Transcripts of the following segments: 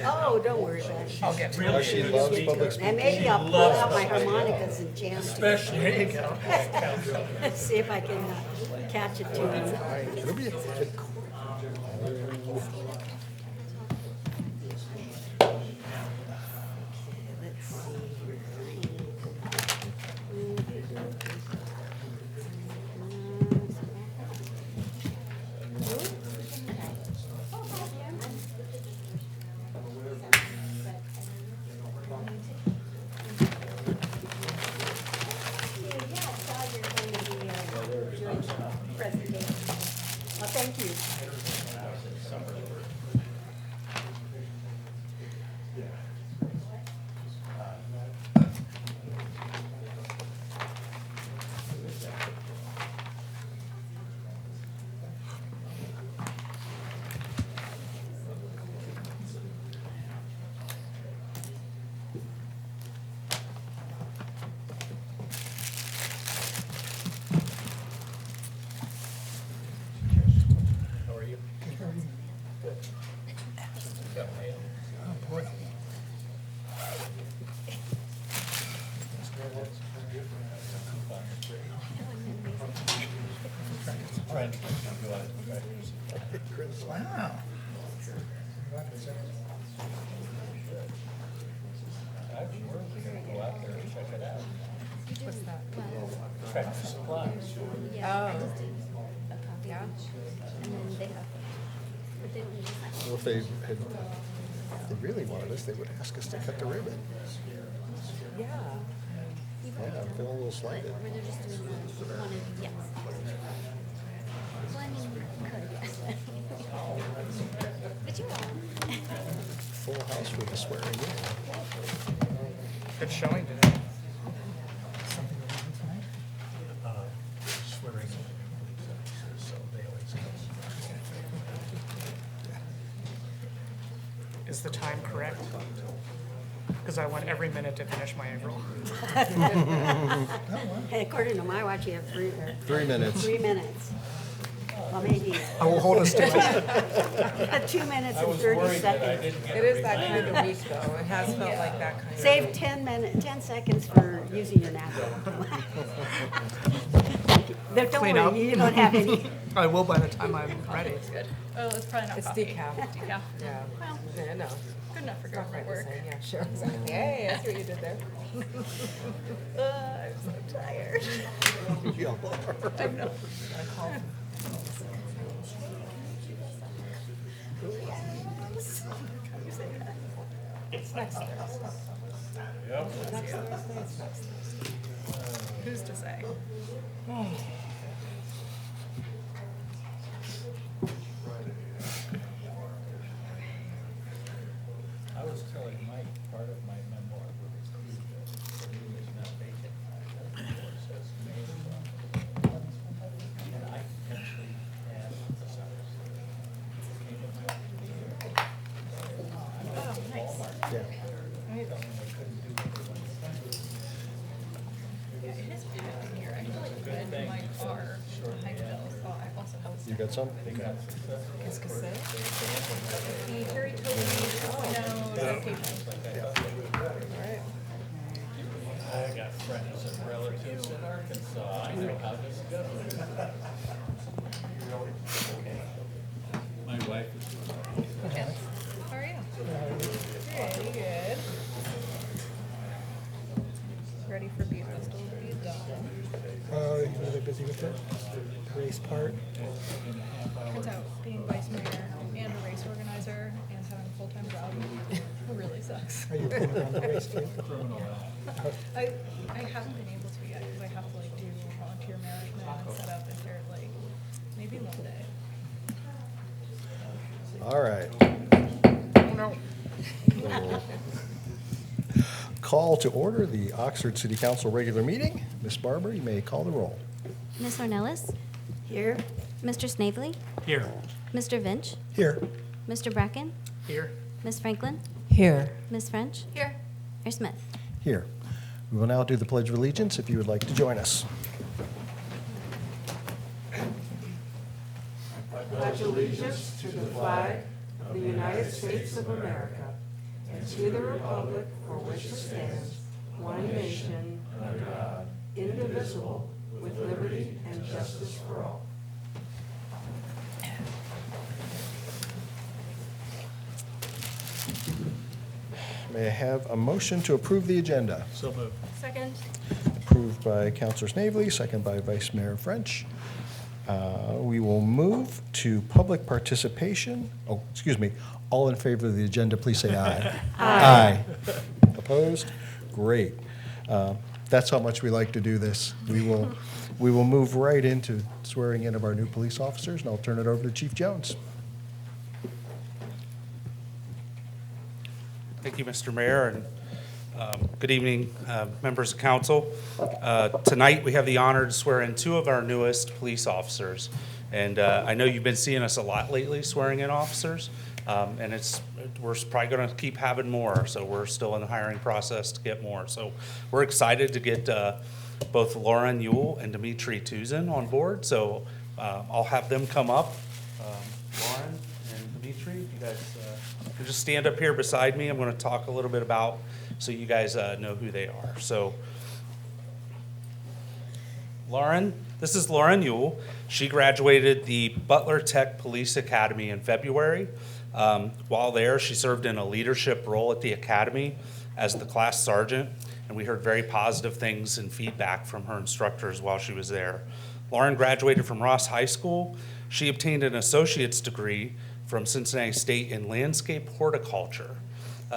Oh, don't worry about it. I'll get to Oh, it. she loves public And speaking. maybe I'll pull out my harmonicas and jam to it. Especially, there you go. Let's see if I can catch it to it. It'll be a good. Let's see. Presentation. Well, thank you. How are you? Oh, boy. Wow. Go out there and check it out. What's that? Tractor Supplies. Oh. Yeah. And then they have, but they don't use that. Well, if they really wanted us, they would ask us to cut the ribbon. Yeah. Yeah, I'm feeling a little slighted. Where they're just doing the one of, yes. Well, I mean, you could, yes. But you won't. Full house with a swearing in. Good showing today. Swearing. So they always come. Is the time correct? Because I want every minute to finish my egg roll. Hey, according to my watch, you have 3 minutes. 3 minutes. Well, maybe I will hold us to it. 2 minutes and 30 seconds. It is that kind of week, though. It has felt like that kind of. Save 10 seconds for using your napkin. Don't Clean up. worry, you don't have any. I will by the time I'm ready. Good. Oh, it's probably not It's coffee. decaf. Decaf. Yeah. Well, Yeah, no. good enough for Not government quite the work. same. Yeah, sure, exactly. Hey, I see what you did there. I'm so tired. Y'all are. I know. I called. It's next Thursday. Next Thursday, it's next Thursday. Who's to say? I was telling Mike, part of my memoir would include that he was not vacant. That memoir says May from. And I actually had emphasized. Came to my meeting. Oh, nice. Yeah. Telling them they couldn't do what they wanted. Yeah, it is packed in here. I feel like when my car behind Bill's, oh, I also have You got some? They got successful. Qu'est-ce que c'est? the Harry Toby, no, Right. I got friends and relatives in Arkansas. I know how this goes. My wife is. Yes. How are you? Pretty good. Ready for Beef Festival to be done. You really busy with the race part? Turns out being vice mayor and a race organizer and having a full-time job really sucks. Are you going around the race too? I haven't been able to yet because I have to like do volunteer management and set up and start like maybe one day. All right. Oh, no. Call to order the Oxford City Council regular meeting. Ms. Barber, you may call the roll. Ms. Ornelas, Here, Mr. Snavely, Here. Mr. Vinch, Here. Mr. Bracken, Here. Ms. Franklin, Here. Ms. French, Here. Mayor Smith. Here. We will now do the Pledge of Allegiance if you would like to join us. pledge allegiance to the flag of the United States of America and to the republic for which it stands, one nation, under God, indivisible, with liberty and justice for all. May I have a motion to approve the agenda? So moved. Second. Approved by Councilor Snavely, second by Vice Mayor French. We will move to public participation. Oh, excuse me. All in favor of the agenda, please say aye. Aye. Opposed? Great. That's how much we like to do this. We will move right into swearing in of our new police officers, and I'll turn it over to Chief Jones. Thank you, Mr. Mayor, and good evening, members of council. Tonight, we have the honor to swear in two of our newest police officers. And I know you've been seeing us a lot lately swearing in officers, and we're probably going to keep having more, so we're still in the hiring process to get more. So we're excited to get both Lauren Yule and Dimitri Tuzin on board, so I'll have them come up. Lauren and Dimitri, you guys can just stand up here beside me. I'm going to talk a little bit about, so you guys know who they are. So Lauren, this is Lauren Yule. She graduated the Butler Tech Police Academy in February. While there, she served in a leadership role at the academy as the class sergeant, and we heard very positive things and feedback from her instructors while she was there. Lauren graduated from Ross High School. She obtained an associate's degree from Cincinnati State in landscape horticulture.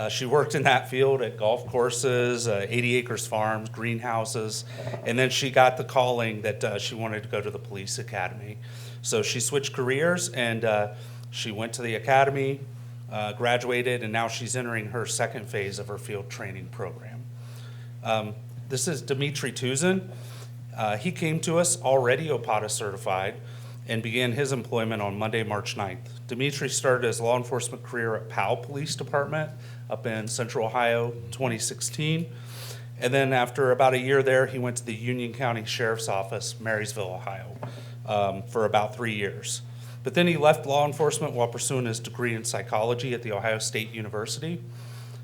She worked in that field at golf courses, 80 Acres Farms, greenhouses, and then she got the calling that she wanted to go to the police academy. So she switched careers and she went to the academy, graduated, and now she's entering her second phase of her field training program. This is Dimitri Tuzin. He came to us already OPATA certified and began his employment on Monday, March 9th. Dimitri started his law enforcement career at Powell Police Department up in Central Ohio, 2016. And then after about a year there, he went to the Union County Sheriff's Office, Marysville, Ohio, for about 3 years. But then he left law enforcement while pursuing his degree in psychology at The Ohio State University.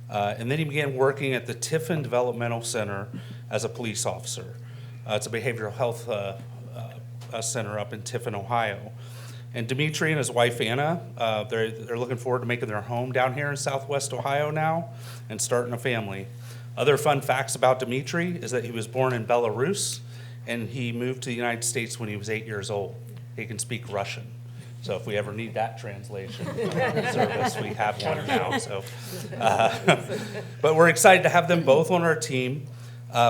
And then he began working at the Tiffin Developmental Center as a police officer. It's a behavioral health center up in Tiffin, Ohio. And Dimitri and his wife Anna, they're looking forward to making their home down here in Southwest Ohio now and starting a family. Other fun facts about Dimitri is that he was born in Belarus and he moved to the United States when he was 8 years old. He can speak Russian. So if we ever need that translation service, we have one now. So, but we're excited to have them both on our team.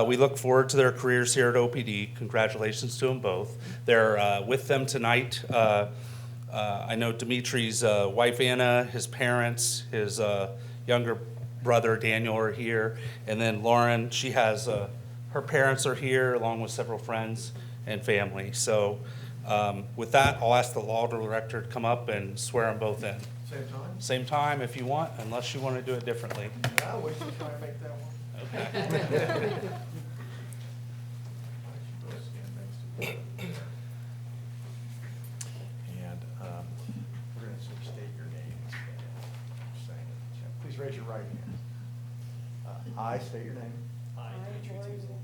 We look forward to their careers here at OPD. Congratulations to them both. They're with them tonight. I know Dimitri's wife Anna, his parents, his younger brother Daniel are here, and then Lauren, she has her parents are here along with several friends and family. So with that, I'll ask the law director to come up and swear them both in. Same time? Same time if you want, unless you want to do it differently. No, we should try and make that one. Okay. And we're going to state your name. Please raise your right hand. I state your name. I, Dimitri Tuzin,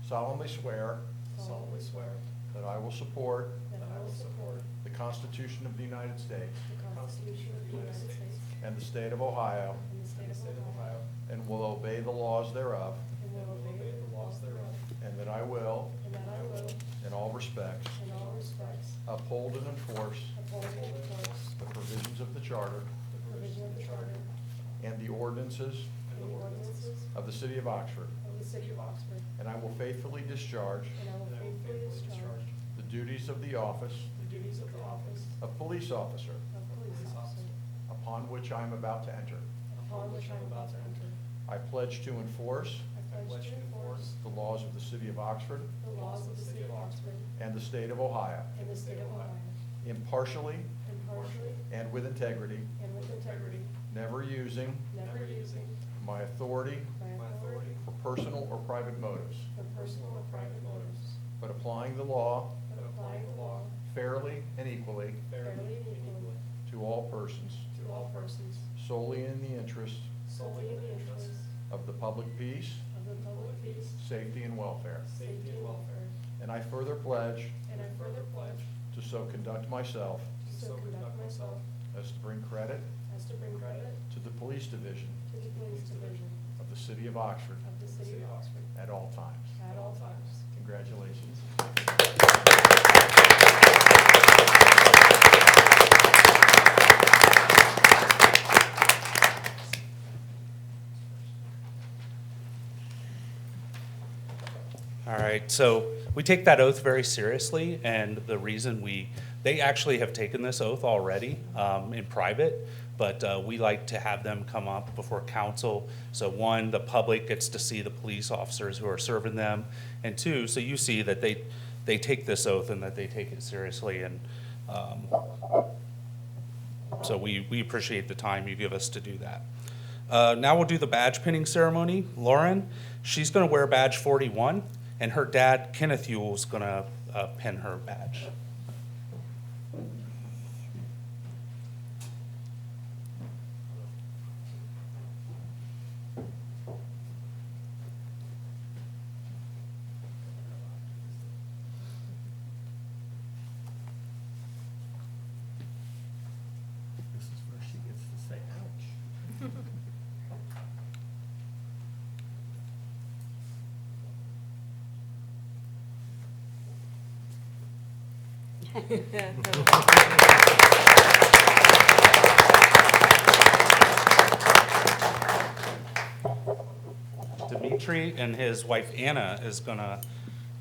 Solemnly swear solemnly swear that I will support that I will support the Constitution of the United States the Constitution of the United States and the state of Ohio, and the state of Ohio, and will obey the laws thereof, and will obey the laws thereof, and that I will, And that I will, in all respects, in all respects, uphold and enforce uphold and enforce the provisions of the Charter the provision of the Charter and the ordinances and the ordinances of the city of Oxford, of the city of Oxford, and I will faithfully discharge and I will faithfully discharge the duties of the office the duties of the office of police officer of police officer, upon which I am about to enter. upon which I am about to enter. I pledge to enforce I pledge to enforce the laws of the city of Oxford the laws of the city of Oxford and the state of Ohio, and the state of Ohio, impartially impartially and with integrity, and with integrity, never using never using my authority my authority for personal or private motives, for personal or private motives, but applying the law but applying the law fairly and equally fairly and equally to all persons, to all persons, solely in the interest solely in the public peace, safety, and welfare. And I further pledge to so conduct myself as to bring credit to the police division of the city of Oxford at all times. Congratulations. All right, so we take that oath very seriously, and the reason they actually have taken this oath already in private, but we like to have them come up before council. So one, the public gets to see the police officers who are serving them, and two, so you see that they take this oath and that they take it seriously, and so we appreciate the time you give us to do that. Now we'll do the badge pinning ceremony. Lauren, she's gonna wear badge 41. And her dad, Kenneth Ewell, is going to pin her badge. This is where she gets to say, ouch. Dimitri and his wife Anna is going to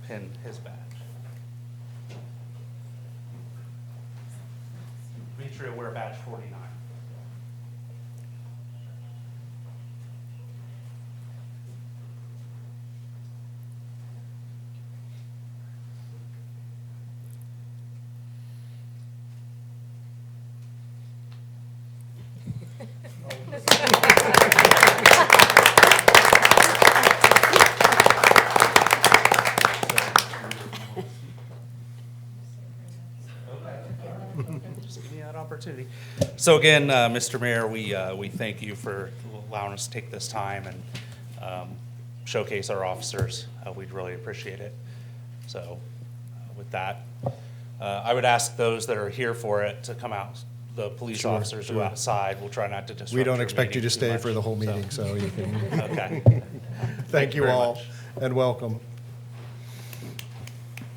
pin his badge. Dimitri will wear badge 49. Just give me that opportunity. So again, Mr. Mayor, we thank you for allowing us to take this time and showcase our officers. We'd really appreciate it. So with that, I would ask those that are here for it to come out. The police Sure, officers who sure. are outside, we'll try not to disrupt We don't your expect you to meeting too stay much, for the whole meeting, so you can, Okay. thank you very all, much. and welcome.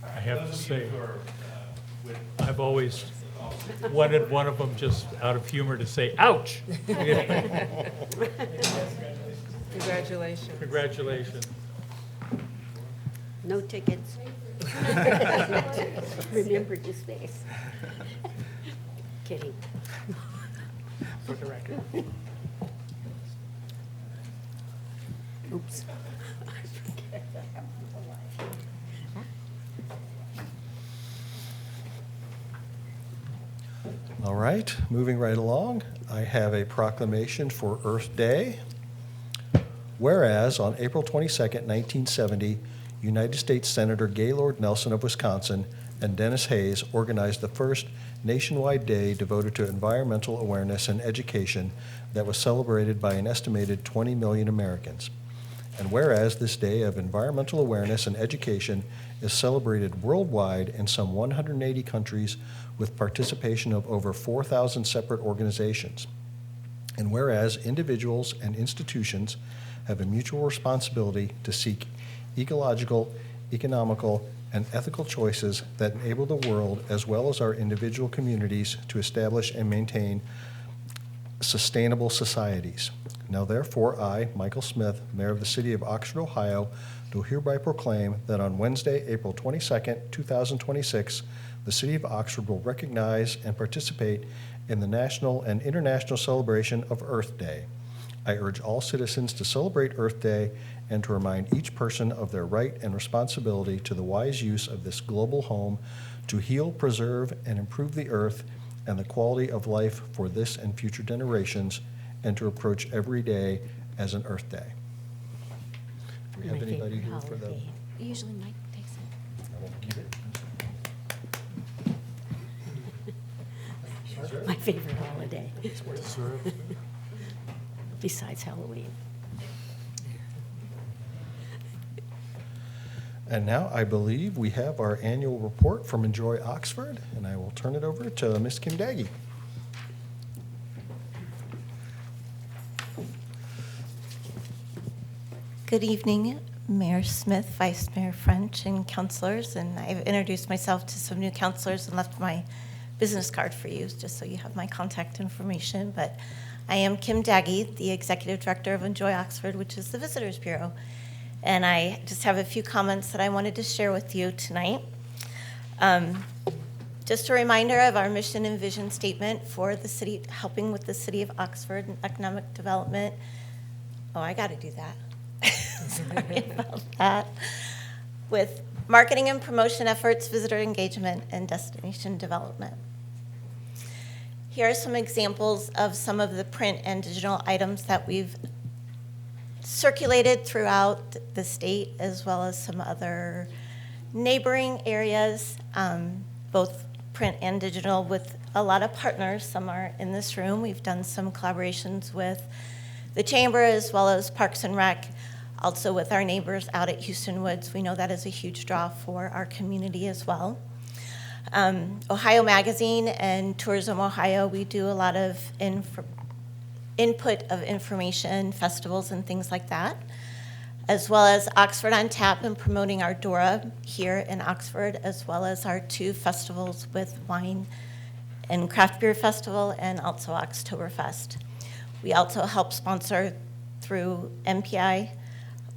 I have to Those of say, you who are, with I've always wanted one of them, just out of humor, to say, ouch. Congratulations. Congratulations. No tickets. Remember to space. Kidding. For the record. Oops. All right, moving right along, I have a proclamation for Earth Day. Whereas on April 22nd, 1970, United States Senator Gaylord Nelson of Wisconsin and Dennis Hayes organized the first nationwide day devoted to environmental awareness and education that was celebrated by an estimated 20 million Americans. And whereas this day of environmental awareness and education is celebrated worldwide in some 180 countries with participation of over 4,000 separate organizations. And whereas individuals and institutions have a mutual responsibility to seek ecological, economical, and ethical choices that enable the world as well as our individual communities to establish and maintain sustainable societies. Now therefore, I, Michael Smith, Mayor of the City of Oxford, Ohio, do hereby proclaim that on Wednesday, April 22nd, 2026, the City of Oxford will recognize and participate in the national and international celebration of Earth Day. I urge all citizens to celebrate Earth Day and to remind each person of their right and responsibility to the wise use of this global home to heal, preserve, and improve the earth and the quality of life for this and future generations, and to approach every day as an Earth Day. Do we have My anybody favorite here for the? holiday. Usually Mike takes it. I will keep it. My favorite holiday. Besides Halloween. And now I believe we have our annual report from Enjoy Oxford, and I will turn it over to Ms. Kim Daggy. Good evening, Mayor Smith, Vice Mayor French, and councilors. And I've introduced myself to some new councilors and left my business card for you, just so you have my contact information. But I am Kim Daggy, the Executive Director of Enjoy Oxford, which is the Visitors Bureau. And I just have a few comments that I wanted to share with you tonight. Just a reminder of our mission and vision statement for the city, helping with the city of Oxford and economic development. Oh, I got to do that. Sorry about that. With marketing and promotion efforts, visitor engagement, and destination development. Here are some examples of some of the print and digital items that we've circulated throughout the state, as well as some other neighboring areas, both print and digital, with a lot of partners. Some are in this room. We've done some collaborations with the Chamber as well as Parks and Rec, also with our neighbors out at Houston Woods. We know that is a huge draw for our community as well. Ohio Magazine and Tourism Ohio, we do a lot of input of information, festivals and things like that, as well as Oxford on Tap and promoting our Dora here in Oxford, as well as our 2 festivals with Wine and Craft Beer Festival and also Oktoberfest. We also help sponsor through MPI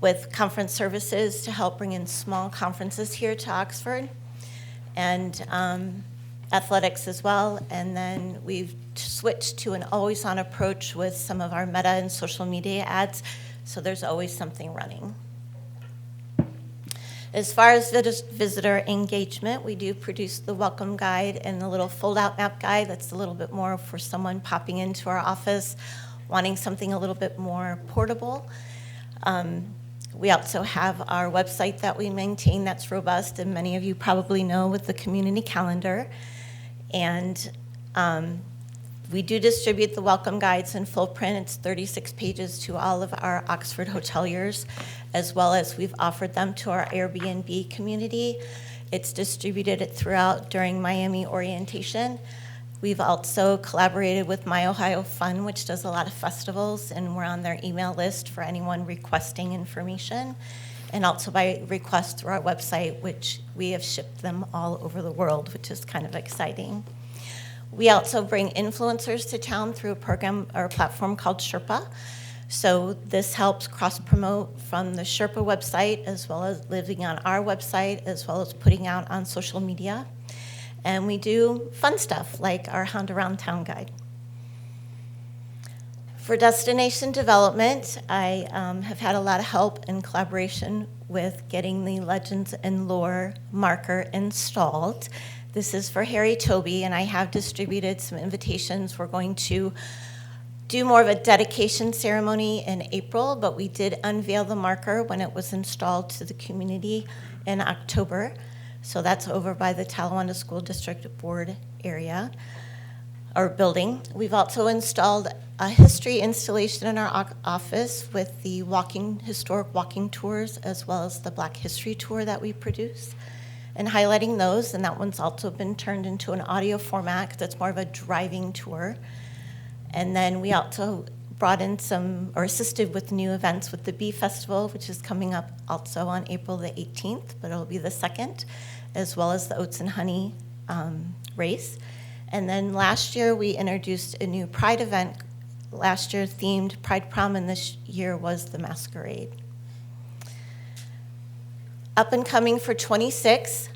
with conference services to help bring in small conferences here to Oxford, and athletics as well. And then we've switched to an always-on approach with some of our meta and social media ads, so there's always something running. As far as visitor engagement, we do produce the welcome guide and the little fold-out map guide that's a little bit more for someone popping into our office, wanting something a little bit more portable. We also have our website that we maintain that's robust, and many of you probably know, with the community calendar. And we do distribute the welcome guides in full print. It's 36 pages to all of our Oxford hoteliers, as well as we've offered them to our Airbnb community. It's distributed throughout during Miami orientation. We've also collaborated with My Ohio Fun, which does a lot of festivals, and we're on their email list for anyone requesting information, and also by request through our website, which we have shipped them all over the world, which is kind of exciting. We also bring influencers to town through a program or a platform called Sherpa. So this helps cross-promote from the Sherpa website, as well as living on our website, as well as putting out on social media. And we do fun stuff like our Hound Around Town guide. For destination development, I have had a lot of help and collaboration with getting the Legends and Lore marker installed. This is for Harry Toby, and I have distributed some invitations. We're going to do more of a dedication ceremony in April, but we did unveil the marker when it was installed to the community in October. So that's over by the Talawanda School District Board area or building. We've also installed a history installation in our office with the historic walking tours, as well as the Black History Tour that we produce, and highlighting those. And that one's also been turned into an audio format because it's more of a driving tour. And then we also brought in or assisted with new events with the Bee Festival, which is coming up also on April the 18th, but it'll be the 2nd, as well as the Oats and Honey race. And then last year we introduced a new Pride event, last year themed Pride Prom, and this year was the Masquerade. Up and coming for 26,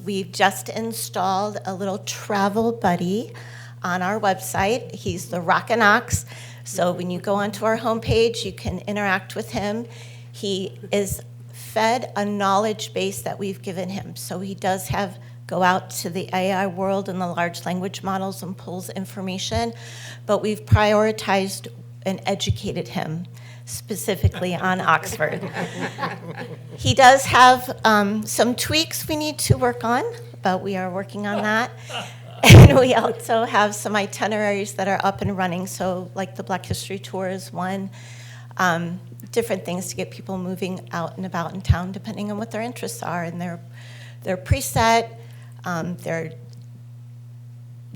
we've just installed a little travel buddy on our website. He's the Rockin' Ox. So when you go onto our homepage, you can interact with him. He is fed a knowledge base that we've given him. So he does go out to the AI world and the large language models and pulls information, but we've prioritized and educated him specifically on Oxford. He does have some tweaks we need to work on, but we are working on that. And we also have some itineraries that are up and running. So like the Black History Tour is one. different things to get people moving out and about in town, depending on what their interests are. And they're preset, they're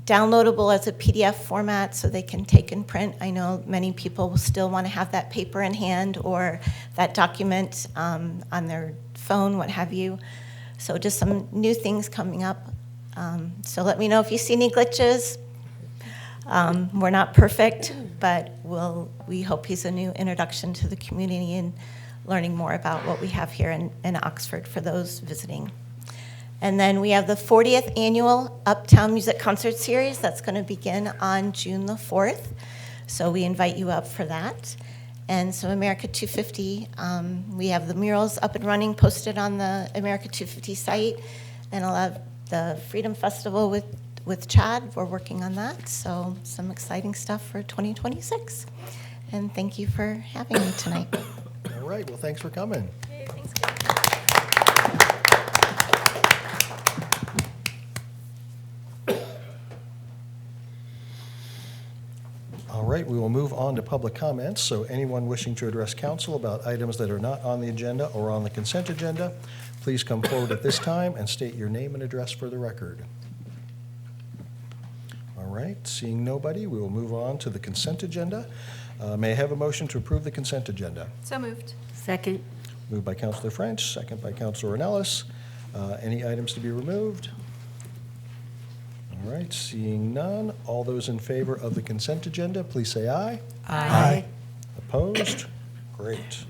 downloadable as a PDF format so they can take and print. I know many people will still want to have that paper in hand or that document on their phone, what have you. So just some new things coming up. So let me know if you see any glitches. We're not perfect, but we hope he's a new introduction to the community and learning more about what we have here in Oxford for those visiting. And then we have the 40th annual Uptown Music Concert Series that's going to begin on June the 4th. So we invite you up for that. And so America 250, we have the murals up and running, posted on the America 250 site. And I'll have the Freedom Festival with Chad. We're working on that. So some exciting stuff for 2026. And thank you for having me tonight. All right, well, thanks for coming. Hey, thanks. All right, we will move on to public comments. So anyone wishing to address council about items that are not on the agenda or on the consent agenda, please come forward at this time and state your name and address for the record. All right, seeing nobody, we will move on to the consent agenda. May I have a motion to approve the consent agenda? So moved. Second. Moved by Councilor French, second by Councilor Ornelas. Any items to be removed? All right, seeing none, all those in favor of the consent agenda, please say aye. Aye. Opposed? Great.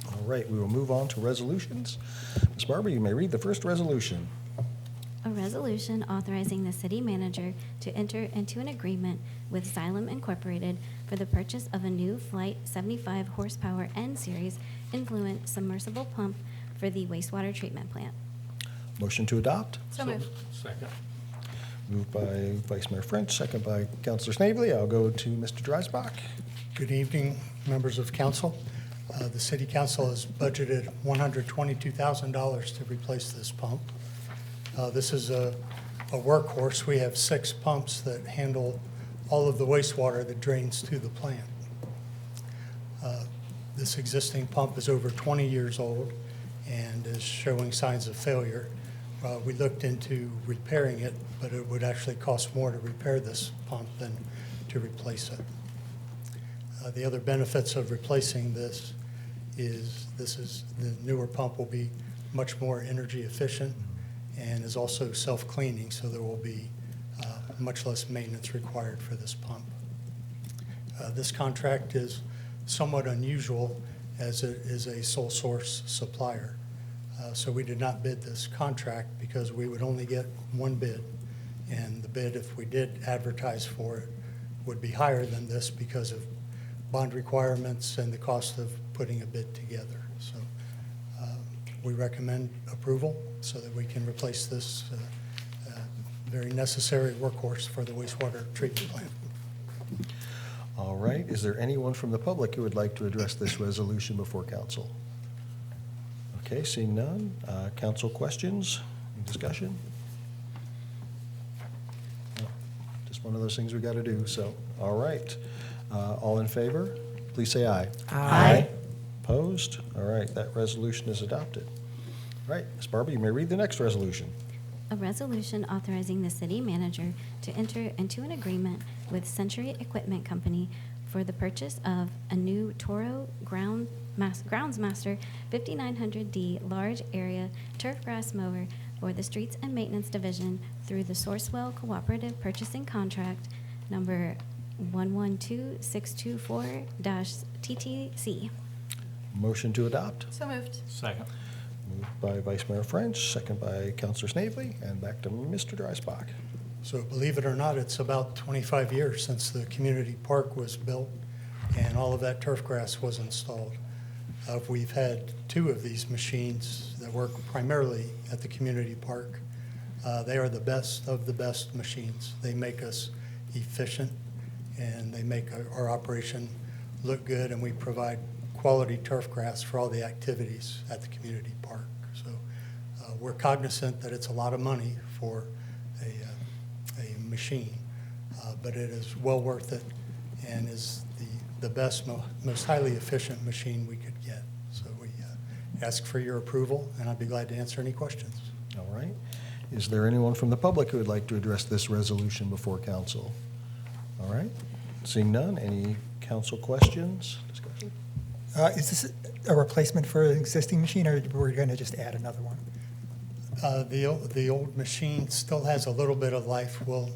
All right, we will move on to resolutions. Ms. Barber, you may read the first resolution. A resolution authorizing the city manager to enter into an agreement with Xylem Incorporated for the purchase of a new Flight 75 horsepower N-Series influent submersible pump for the wastewater treatment plant. Motion to adopt? So moved. Second. Moved by Vice Mayor French, second by Councilor Snavely. I'll go to Mr. Dreisbach. Good evening, members of council. The city council has budgeted $122,000 to replace this pump. This is a workhorse. We have 6 pumps that handle all of the wastewater that drains to the plant. This existing pump is over 20 years old and is showing signs of failure. We looked into repairing it, but it would actually cost more to repair this pump than to replace it. The other benefits of replacing this is the newer pump will be much more energy efficient and is also self-cleaning, so there will be much less maintenance required for this pump. This contract is somewhat unusual as it is a sole source supplier. So we did not bid this contract because we would only get one bid. And the bid, if we did advertise for it, would be higher than this because of bond requirements and the cost of putting a bid together. So we recommend approval so that we can replace this very necessary workhorse for the wastewater treatment plant. All right, is there anyone from the public who would like to address this resolution before council? Okay, seeing none. Council questions, any discussion? No, just one of those things we got to do, so, all right. All in favor, please say aye. Aye. Opposed? All right, that resolution is adopted. All right, Ms. Barber, you may read the next resolution. A resolution authorizing the city manager to enter into an agreement with Century Equipment Company for the purchase of a new Toro Groundsmaster 5900D large area turf grass mower for the Streets and Maintenance Division through the Sourcewell Cooperative Purchasing Contract number 112624-TTC. Motion to adopt. So moved. Second. Moved by Vice Mayor French, second by Councilor Snavely, and back to Mr. Dreisbach. So believe it or not, it's about 25 years since the community park was built and all of that turf grass was installed. We've had 2 of these machines that work primarily at the community park. They are the best of the best machines. They make us efficient and they make our operation look good, and we provide quality turf grass for all the activities at the community park. So we're cognizant that it's a lot of money for a machine, but it is well worth it and is the best, most highly efficient machine we could get. So we ask for your approval, and I'd be glad to answer any questions. All right. Is there anyone from the public who would like to address this resolution before council? All right. Seeing none, any council questions, discussion? Is this a replacement for an existing machine, or we're going to just add another one? The old machine still has a little bit of life. We'll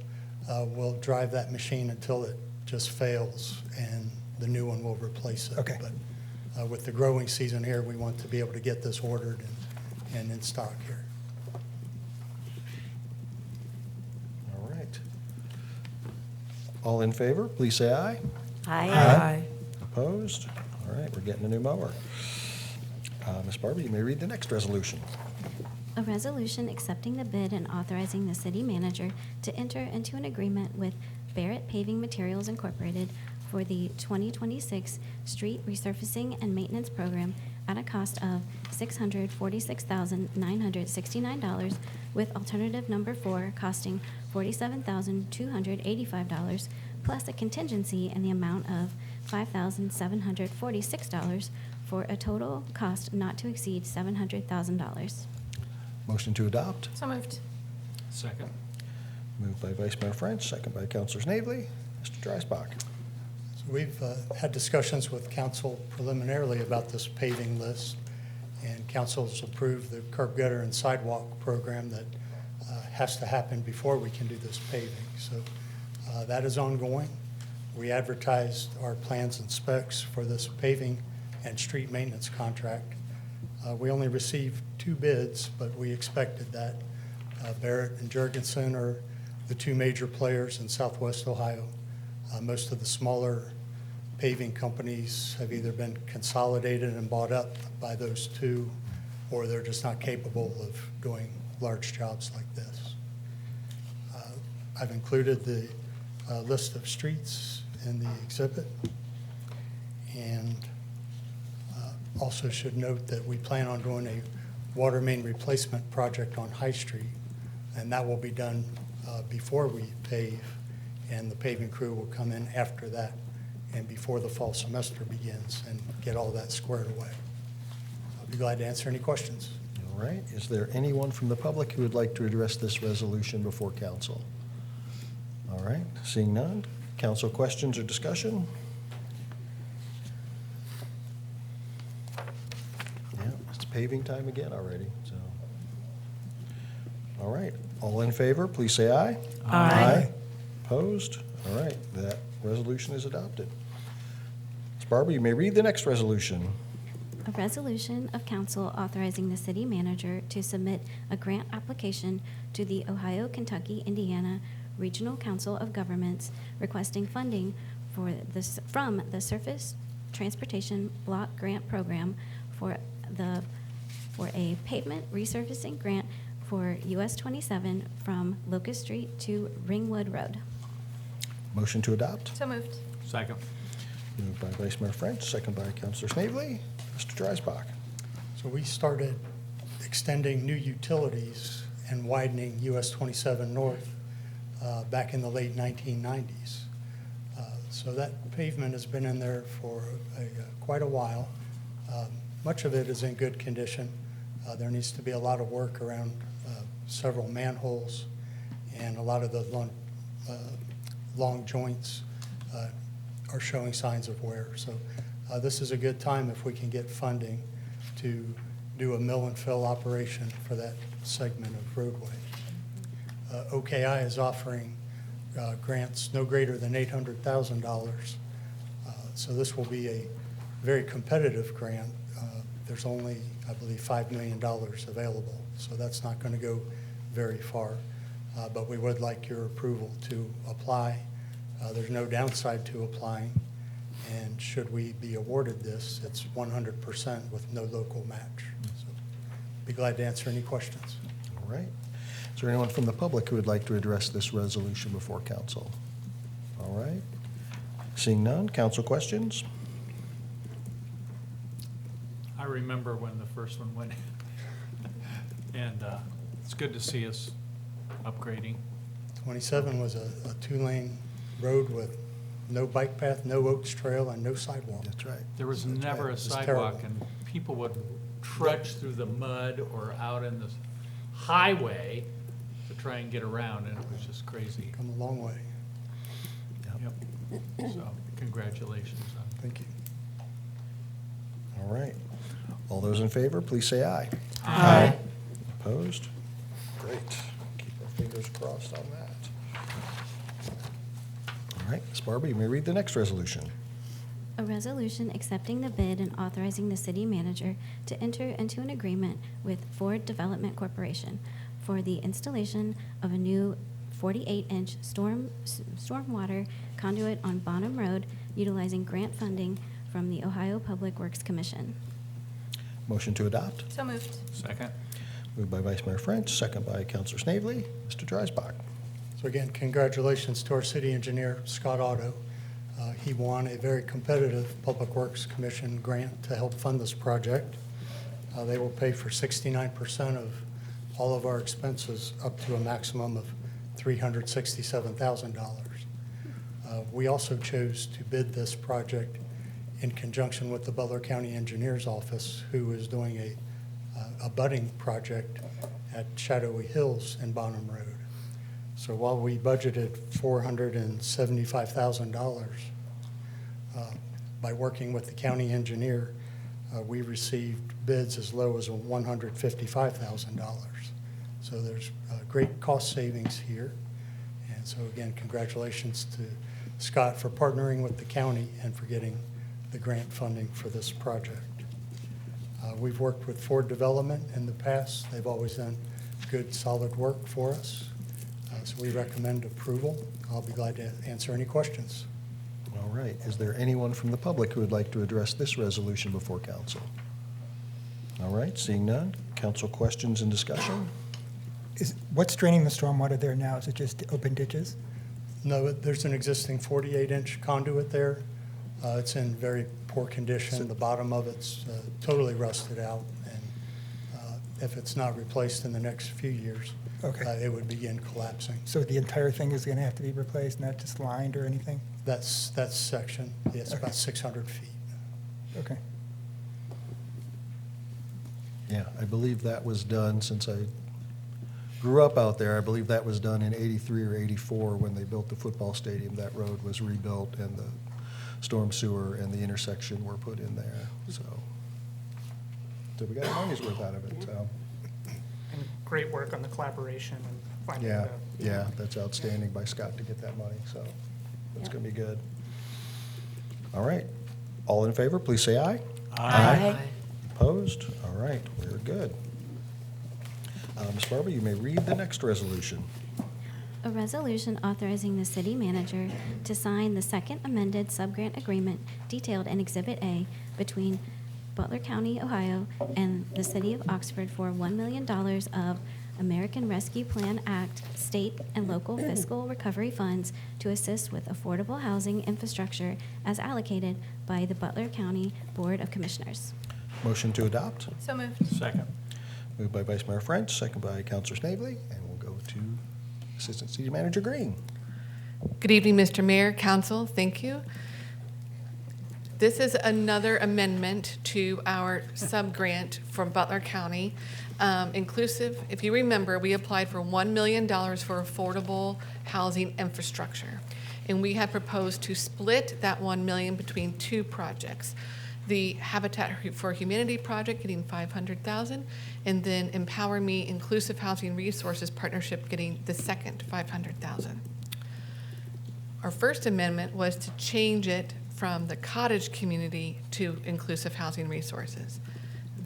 drive that machine until it just fails, and the new one will replace it. Okay. But with the growing season here, we want to be able to get this ordered and in stock here. All right. All in favor, please say aye. Aye. Opposed? All right, we're getting a new mower. Ms. Barber, you may read the next resolution. A resolution accepting the bid and authorizing the city manager to enter into an agreement with Barrett Paving Materials Incorporated for the 2026 street resurfacing and maintenance program at a cost of $646,969, with alternative number 4 costing $47,285, plus a contingency in the amount of $5,746, for a total cost not to exceed $700,000. Motion to adopt. So moved. Second. Moved by Vice Mayor French, second by Councilor Snavely. Mr. Dreisbach. So we've had discussions with council preliminarily about this paving list, and council's approved the curb gutter and sidewalk program that has to happen before we can do this paving. So that is ongoing. We advertised our plans and specs for this paving and street maintenance contract. We only received 2 bids, but we expected that. Barrett and Jurgensen are the 2 major players in Southwest Ohio. Most of the smaller paving companies have either been consolidated and bought up by those 2, or they're just not capable of doing large jobs like this. I've included the list of streets in the exhibit, and also should note that we plan on doing a water main replacement project on High Street, and that will be done before we pave, and the paving crew will come in after that and before the fall semester begins and get all that squared away. I'll be glad to answer any questions. All right. Is there anyone from the public who would like to address this resolution before council? All right. Seeing none, council questions or discussion? Yeah, it's paving time again already, so. All right. All in favor, please say aye. Aye. Opposed? All right, that resolution is adopted. Ms. Barber, you may read the next resolution. A resolution of council authorizing the city manager to submit a grant application to the Ohio, Kentucky, Indiana Regional Council of Governments requesting funding for this, from the Surface Transportation Block Grant Program for a pavement resurfacing grant for US 27 from Locust Street to Ringwood Road. Motion to adopt. So moved. Second. Moved by Vice Mayor French, second by Councilor Snavely. Mr. Dreisbach. So we started extending new utilities and widening US 27 North back in the late 1990s. So that pavement has been in there for quite a while. Much of it is in good condition. There needs to be a lot of work around several manholes, and a lot of the long joints are showing signs of wear. So this is a good time if we can get funding to do a mill and fill operation for that segment of roadway. OKI is offering grants no greater than $800,000. So this will be a very competitive grant. There's only, I believe, $5 million available, so that's not going to go very far. But we would like your approval to apply. There's no downside to applying, and should we be awarded this, it's 100% with no local match. So be glad to answer any questions. All right. Is there anyone from the public who would like to address this resolution before council? All right. Seeing none, council questions? I remember when the first one went in. And it's good to see us upgrading. 27 was a 2-lane road with no bike path, no Oaks Trail, and no sidewalk. That's right. There was never a It's sidewalk, terrible. and people would trudge through the mud or out in the highway to try and get around, and it was just crazy. Come a long way. Yep. So, congratulations on Thank you. All right. All those in favor, please say aye. Aye. Opposed? Great. Keep our fingers crossed on that. All right, Ms. Barber, you may read the next resolution. A resolution accepting the bid and authorizing the city manager to enter into an agreement with Ford Development Corporation for the installation of a new 48-inch stormwater conduit on Bonham Road utilizing grant funding from the Ohio Public Works Commission. Motion to adopt. So moved. second. Moved by Vice Mayor French, second by Counselor Snavely. Mr. Dreisbach. So again, congratulations to our city engineer, Scott Otto. He won a very competitive Public Works Commission grant to help fund this project. They will pay for 69% of all of our expenses up to a maximum of $367,000. We also chose to bid this project in conjunction with the Butler County Engineers Office, who is doing a budding project at Shadowy Hills in Bonham Road. So while we budgeted $475,000, by working with the county engineer, we received bids as low as $155,000. So there's great cost savings here. And so again, congratulations to Scott for partnering with the county and for getting the grant funding for this project. We've worked with Ford Development in the past. They've always done good, solid work for us. So we recommend approval. I'll be glad to answer any questions. All right. Is there anyone from the public who would like to address this resolution before council? All right, seeing none. Council questions and discussion? What's draining the stormwater there now? Is it just open ditches? No, there's an existing 48-inch conduit there. It's in very poor condition. The bottom of it's totally rusted out, and if it's not replaced in the next few years, Okay. it would begin collapsing. So the entire thing is going to have to be replaced, not just lined or anything? That's section. It's Okay. about 600 feet. Okay. Yeah, I believe that was done since I grew up out there. I believe that was done in 83 or 84 when they built the football stadium. That road was rebuilt and the storm sewer and the intersection were put in there, so we got our money's worth out of it, so. And great work on the collaboration and finding Yeah, the. yeah, that's outstanding by Scott to get that money, so that's Yep. gonna be good. All right, all in favor, please say aye. Aye. Opposed? All right, we're good. Ms. Barber, you may read the next resolution. A resolution authorizing the city manager to sign the second amended subgrant agreement detailed in Exhibit A between Butler County, Ohio, and the city of Oxford for $1 million of American Rescue Plan Act state and local fiscal recovery funds to assist with affordable housing infrastructure as allocated by the Butler County Board of Commissioners. Motion to adopt. So moved. Second. Moved by Vice Mayor French, second by Counselor Snavely, and we'll go to Assistant City Manager Green. Good evening, Mr. Mayor, Council. Thank you. This is another amendment to our sub-grant from Butler County. Inclusive, if you remember, we applied for $1 million for affordable housing infrastructure. And we had proposed to split that $1 million between two projects. The Habitat for Humanity project getting $500,000, and then Empower Me Inclusive Housing Resources Partnership getting the second $500,000. Our first amendment was to change it from the cottage community to Inclusive Housing Resources.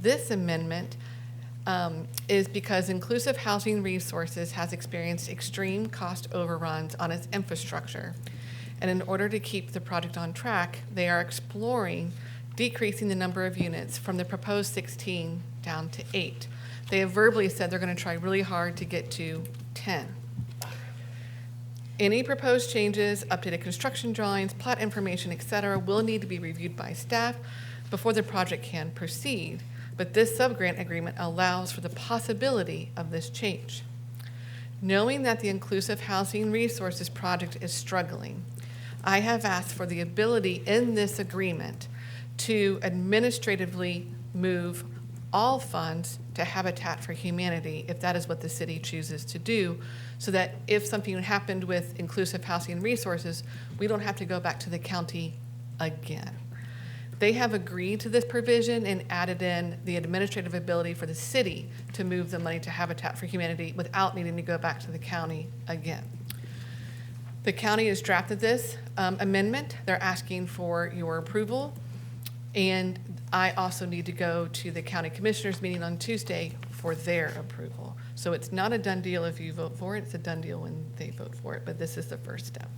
This amendment is because Inclusive Housing Resources has experienced extreme cost overruns on its infrastructure. And in order to keep the project on track, they are exploring decreasing the number of units from the proposed 16 down to 8. They have verbally said they're going to try really hard to get to 10. Any proposed changes, updated construction drawings, plot information, et cetera, will need to be reviewed by staff before the project can proceed. But this subgrant agreement allows for the possibility of this change. Knowing that the Inclusive Housing Resources project is struggling, I have asked for the ability in this agreement to administratively move all funds to Habitat for Humanity, if that is what the city chooses to do, so that if something happened with Inclusive Housing Resources, we don't have to go back to the county again. They have agreed to this provision and added in the administrative ability for the city to move the money to Habitat for Humanity without needing to go back to the county again. The county has drafted this amendment. They're asking for your approval. And I also need to go to the county commissioners meeting on Tuesday for their approval. So it's not a done deal if you vote for it. It's a done deal when they vote for it, but this is the first step.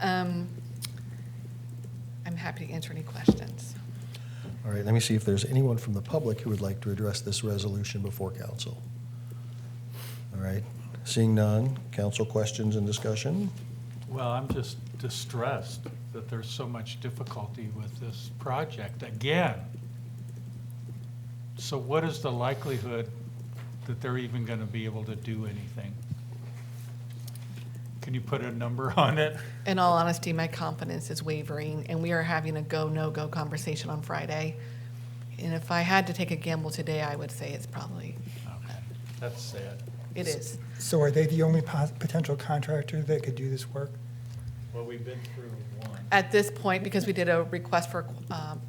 I'm happy to answer any questions. All right, let me see if there's anyone from the public who would like to address this resolution before council. All right, seeing none, council questions and discussion? Well, I'm just distressed that there's so much difficulty with this project again. So what is the likelihood that they're even going to be able to do anything? Can you put a number on it? In all honesty, my confidence is wavering, and we are having a go, no-go conversation on Friday. And if I had to take a gamble today, I would say it's probably, Okay, that's sad. it is. So are they the only potential contractor that could do this work? Well, we've been through one. At this point, because we did a request for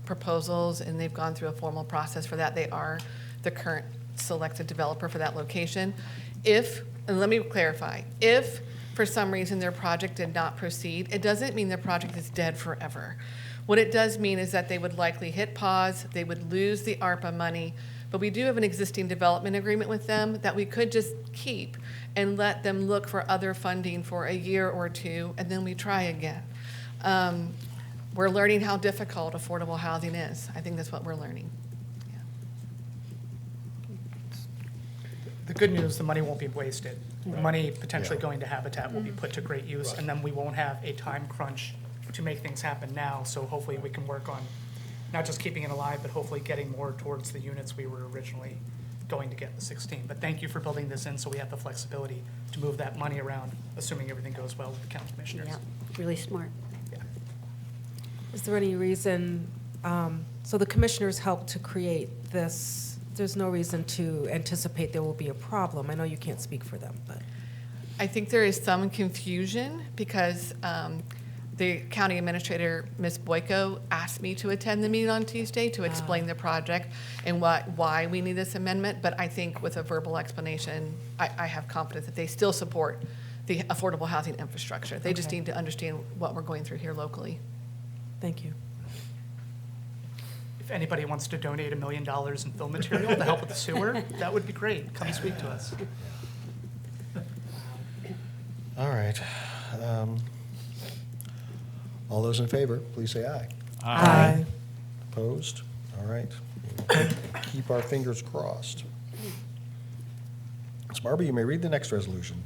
proposals and they've gone through a formal process for that, they are the current selected developer for that location. If, and let me clarify, if for some reason their project did not proceed, it doesn't mean their project is dead forever. What it does mean is that they would likely hit pause, they would lose the ARPA money, but we do have an existing development agreement with them that we could just keep and let them look for other funding for a year or two, and then we try again. We're learning how difficult affordable housing is. I think that's what we're learning. Yeah. The good news, the money won't be wasted. The money potentially going to Habitat will be put to great use, and then we won't have a time crunch to make things happen now. So hopefully we can work on not just keeping it alive, but hopefully getting more towards the units we were originally going to get, the 16. But thank you for building this in so we have the flexibility to move that money around, assuming everything goes well with the county commissioners. Yeah, really smart. Yeah. Is there any reason, so the commissioners helped to create this, there's no reason to anticipate there will be a problem? I know you can't speak for them, but. I think there is some confusion because the county administrator, Ms. Boyko, asked me to attend the meeting on Tuesday to explain the project and why we need this amendment. But I think with a verbal explanation, I have confidence that they still support the affordable housing infrastructure. They just need to understand what we're going through here locally. Thank you. If anybody wants to donate $1 million in fill material to help with the sewer, that would be great. Come speak to us. All right. All those in favor, please say aye. Aye. Opposed? All right. Keep our fingers crossed. Ms. Barber, you may read the next resolution.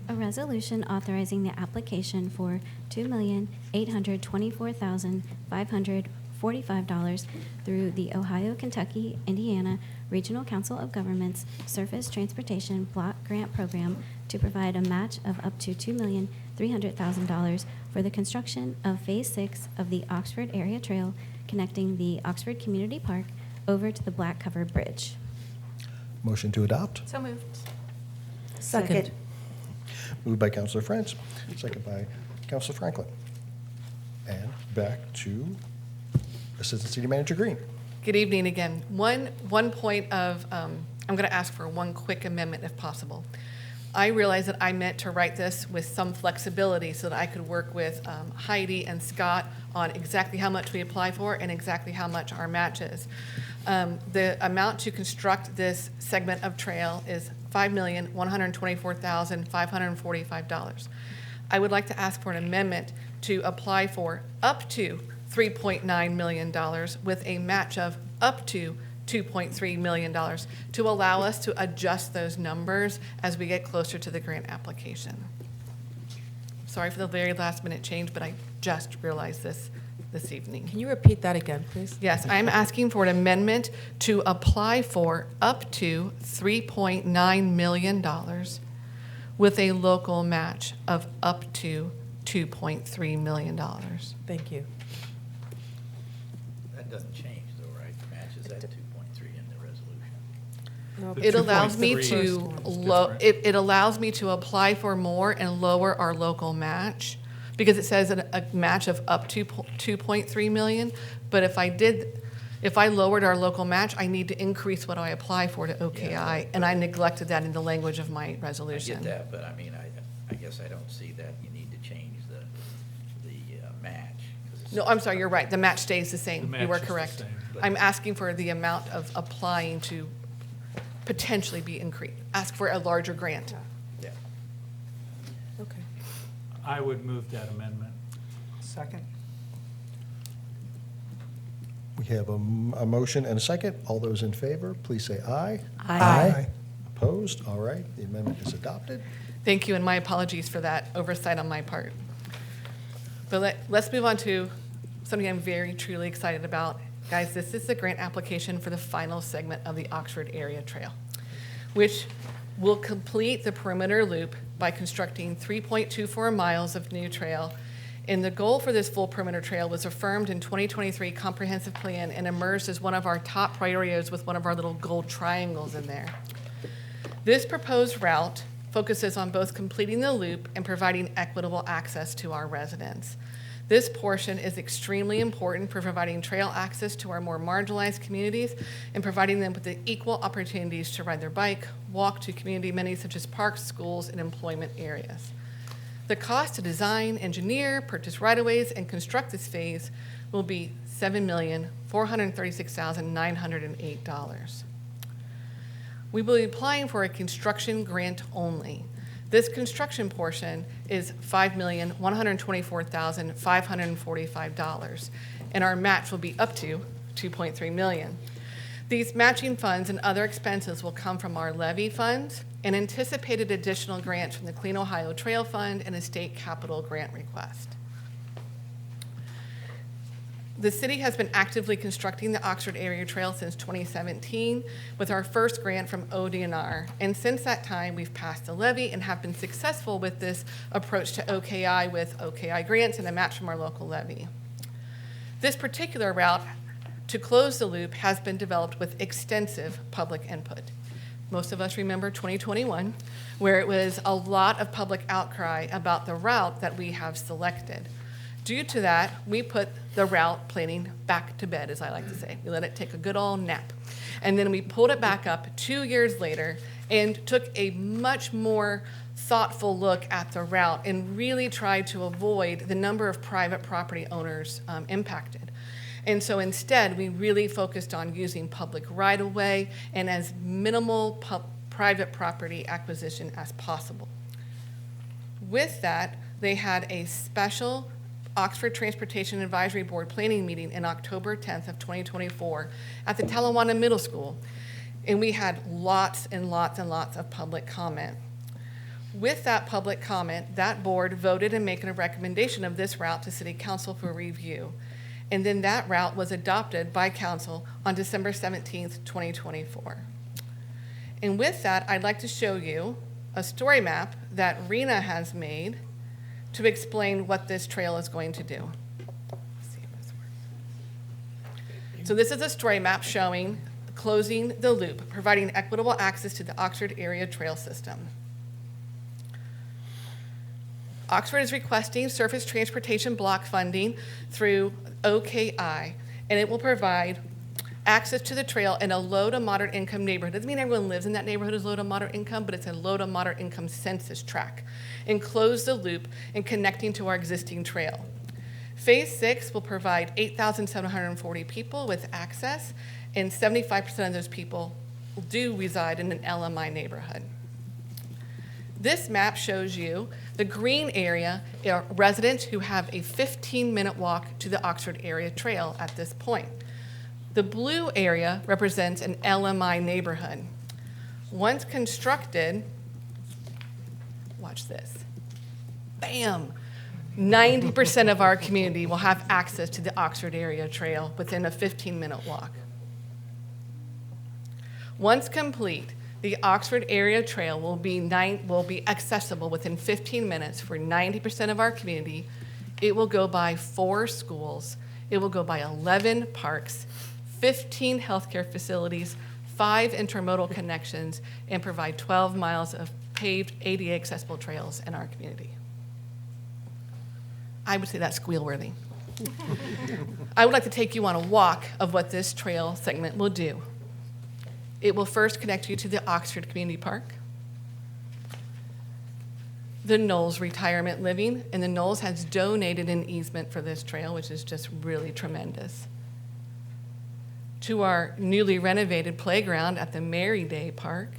A resolution authorizing the application for $2,824,545 through the Ohio, Kentucky, Indiana Regional Council of Governments Surface Transportation Block Grant Program to provide a match of up to $2,300,000 for the construction of Phase 6 of the Oxford Area Trail connecting the Oxford Community Park over to the Black Cover Bridge. Motion to adopt. So moved. Second. Moved by Councilor French, second by Councilor Franklin. And back to Assistant City Manager Green. Good evening again. One point of, I'm going to ask for one quick amendment if possible. I realize that I meant to write this with some flexibility so that I could work with Heidi and Scott on exactly how much we apply for and exactly how much our match is. The amount to construct this segment of trail is $5,124,545. I would like to ask for an amendment to apply for up to $3.9 million with a match of up to $2.3 million to allow us to adjust those numbers as we get closer to the grant application. Sorry for the very last minute change, but I just realized this evening. Can you repeat that again, please? Yes, I'm asking for an amendment to apply for up to $3.9 million with a local match of up to $2.3 million. Thank you. That doesn't change though, right? The match is at 2.3 in the resolution. No, It allows me 2.3 to, it allows me to apply for more and lower our local match, because it says a match of up to 2.3 million, but if I lowered our local match, I need to increase what I apply for to OKI, and I neglected that in the language of my I resolution. get that, but I mean, I guess I don't see that you need to change the match. 'cause it's- No, I'm sorry, you're right, the match stays the same, The you match are is the correct. same. I'm asking for the amount of applying to potentially be increased, ask for a larger grant. Yeah. Okay. I would move that amendment. Second? We have a motion and a second. All those in favor, please say aye. Aye. Opposed? All right, the amendment is adopted. Thank you, and my apologies for that oversight on my part. But let's move on to something I'm very truly excited about. Guys, this is the grant application for the final segment of the Oxford Area Trail, which will complete the perimeter loop by constructing 3.24 miles of new trail. And the goal for this full perimeter trail was affirmed in 2023 comprehensive plan and emerged as one of our top priorities with one of our little gold triangles in there. This proposed route focuses on both completing the loop and providing equitable access to our residents. This portion is extremely important for providing trail access to our more marginalized communities and providing them with the equal opportunities to ride their bike, walk to community amenities such as parks, schools, and employment areas. The cost to design, engineer, purchase right-of-ways, and construct this phase will be $7,436,908. We will be applying for a construction grant only. This construction portion is $5,124,545, and our match will be up to $2.3 million. These matching funds and other expenses will come from our levy funds and anticipated additional grants from the Clean Ohio Trail Fund and a state capital grant request. The city has been actively constructing the Oxford Area Trail since 2017 with our first grant from ODNR. And since that time, we've passed the levy and have been successful with this approach to OKI with OKI grants and a match from our local levy. This particular route to close the loop has been developed with extensive public input. Most of us remember 2021, where it was a lot of public outcry about the route that we have selected. Due to that, we put the route planning back to bed, as I like to say. We let it take a good old nap. And then we pulled it back up 2 years later and took a much more thoughtful look at the route and really tried to avoid the number of private property owners impacted. And so instead, we really focused on using public right-of-way and as minimal private property acquisition as possible. With that, they had a special Oxford Transportation Advisory Board planning meeting in October 10th of 2024 at the Talawanda Middle School. And we had lots and lots and lots of public comment. With that public comment, that board voted and making a recommendation of this route to City Council for review. And then that route was adopted by Council on December 17th, 2024. And with that, I'd like to show you a story map that Rena has made to explain what this trail is going to do. Let's see if this works. So this is a story map showing closing the loop, providing equitable access to the Oxford Area Trail System. Oxford is requesting surface transportation block funding through OKI, and it will provide access to the trail in a low to moderate income neighborhood. Doesn't mean everyone lives in that neighborhood is low to moderate income, but it's a low to moderate income census tract, and close the loop and connecting to our existing trail. Phase 6 will provide 8,740 people with access, and 75% of those people do reside in an LMI neighborhood. This map shows you the green area are residents who have a 15-minute walk to the Oxford Area Trail at this point. The blue area represents an LMI neighborhood. Once constructed, watch this, bam, 90% of our community will have access to the Oxford Area Trail within a 15-minute walk. Once complete, The Oxford Area Trail will be accessible within 15 minutes for 90% of our community. It will go by 4 schools. It will go by 11 parks, 15 healthcare facilities, 5 intermodal connections, and provide 12 miles of paved ADA accessible trails in our community. I would say that's squeal-worthy. I would like to take you on a walk of what this trail segment will do. It will first connect you to the Oxford Community Park, the Knowles Retirement Living, and the Knowles has donated an easement for this trail, which is just really tremendous. To our newly renovated playground at the Mary Day Park,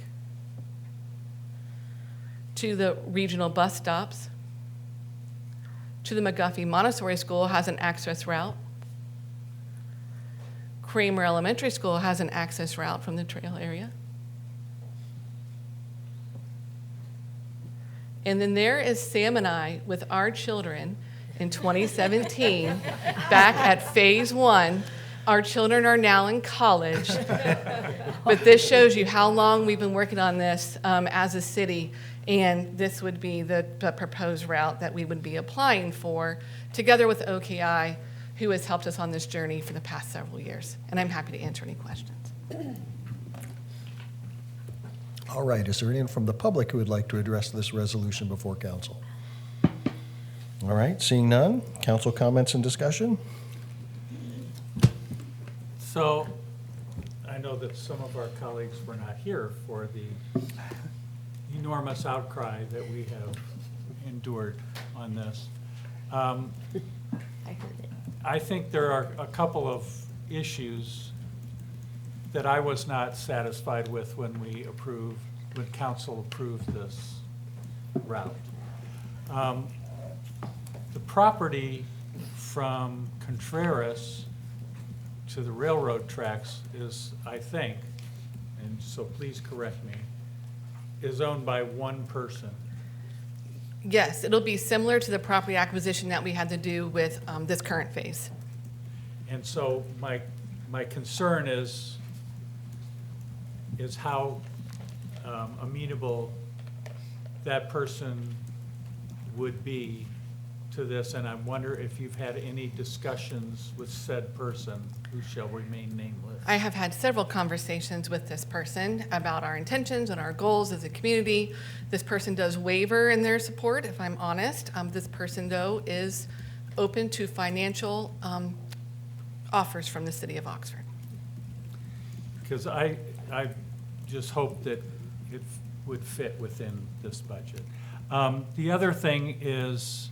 to the regional bus stops, to the McGuffey Montessori School has an access route. Kramer Elementary School has an access route from the trail area. And then there is Sam and I with our children in 2017 back at phase 1. Our children are now in college. But this shows you how long we've been working on this as a city. And this would be the proposed route that we would be applying for, together with OKI, who has helped us on this journey for the past several years. And I'm happy to answer any questions. All right, is there anyone from the public who would like to address this resolution before council? All right, seeing none, council comments and discussion? So I know that some of our colleagues were not here for the enormous outcry that we have endured on this. I heard it. I think there are a couple of issues that I was not satisfied with when council approved this route. The property from Contreras to the railroad tracks is, I think, and so please correct me, is owned by one person. Yes, it'll be similar to the property acquisition that we had to do with this current phase. And so my concern is how amenable that person would be to this, and I wonder if you've had any discussions with said person who shall remain nameless. I have had several conversations with this person about our intentions and our goals as a community. This person does waver in their support, if I'm honest. This person, though, is open to financial offers from the city of Oxford. Because I just hope that it would fit within this budget. The other thing is,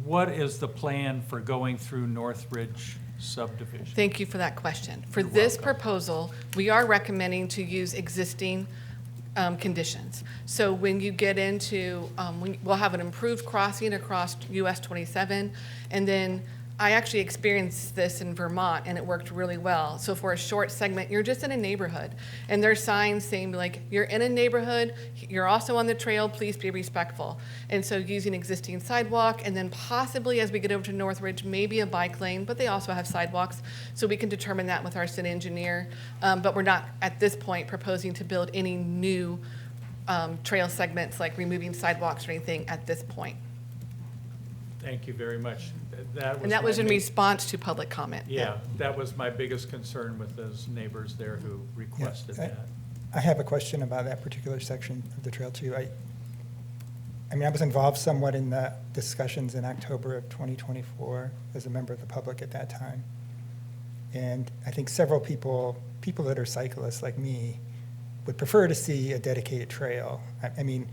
what is the plan for going through Northridge subdivision? Thank you for that question. For You're this welcome. proposal, we are recommending to use existing conditions. So when you get into, we'll have an improved crossing across US 27, and then I actually experienced this in Vermont, and it worked really well. So for a short segment, you're just in a neighborhood, and there's signs saying, like, you're in a neighborhood, you're also on the trail, please be respectful. And so using existing sidewalk, and then possibly as we get over to Northridge, maybe a bike lane, but they also have sidewalks, so we can determine that with our city engineer. But we're not, at this point, proposing to build any new trail segments, like removing sidewalks or anything at this point. Thank you very much. And that was in response to public comment. Yeah, that was my biggest concern with those neighbors there who requested that. I have a question about that particular section of the trail too. I mean, I was involved somewhat in the discussions in October of 2024 as a member of the public at that time. And I think several people that are cyclists like me would prefer to see a dedicated trail. I mean,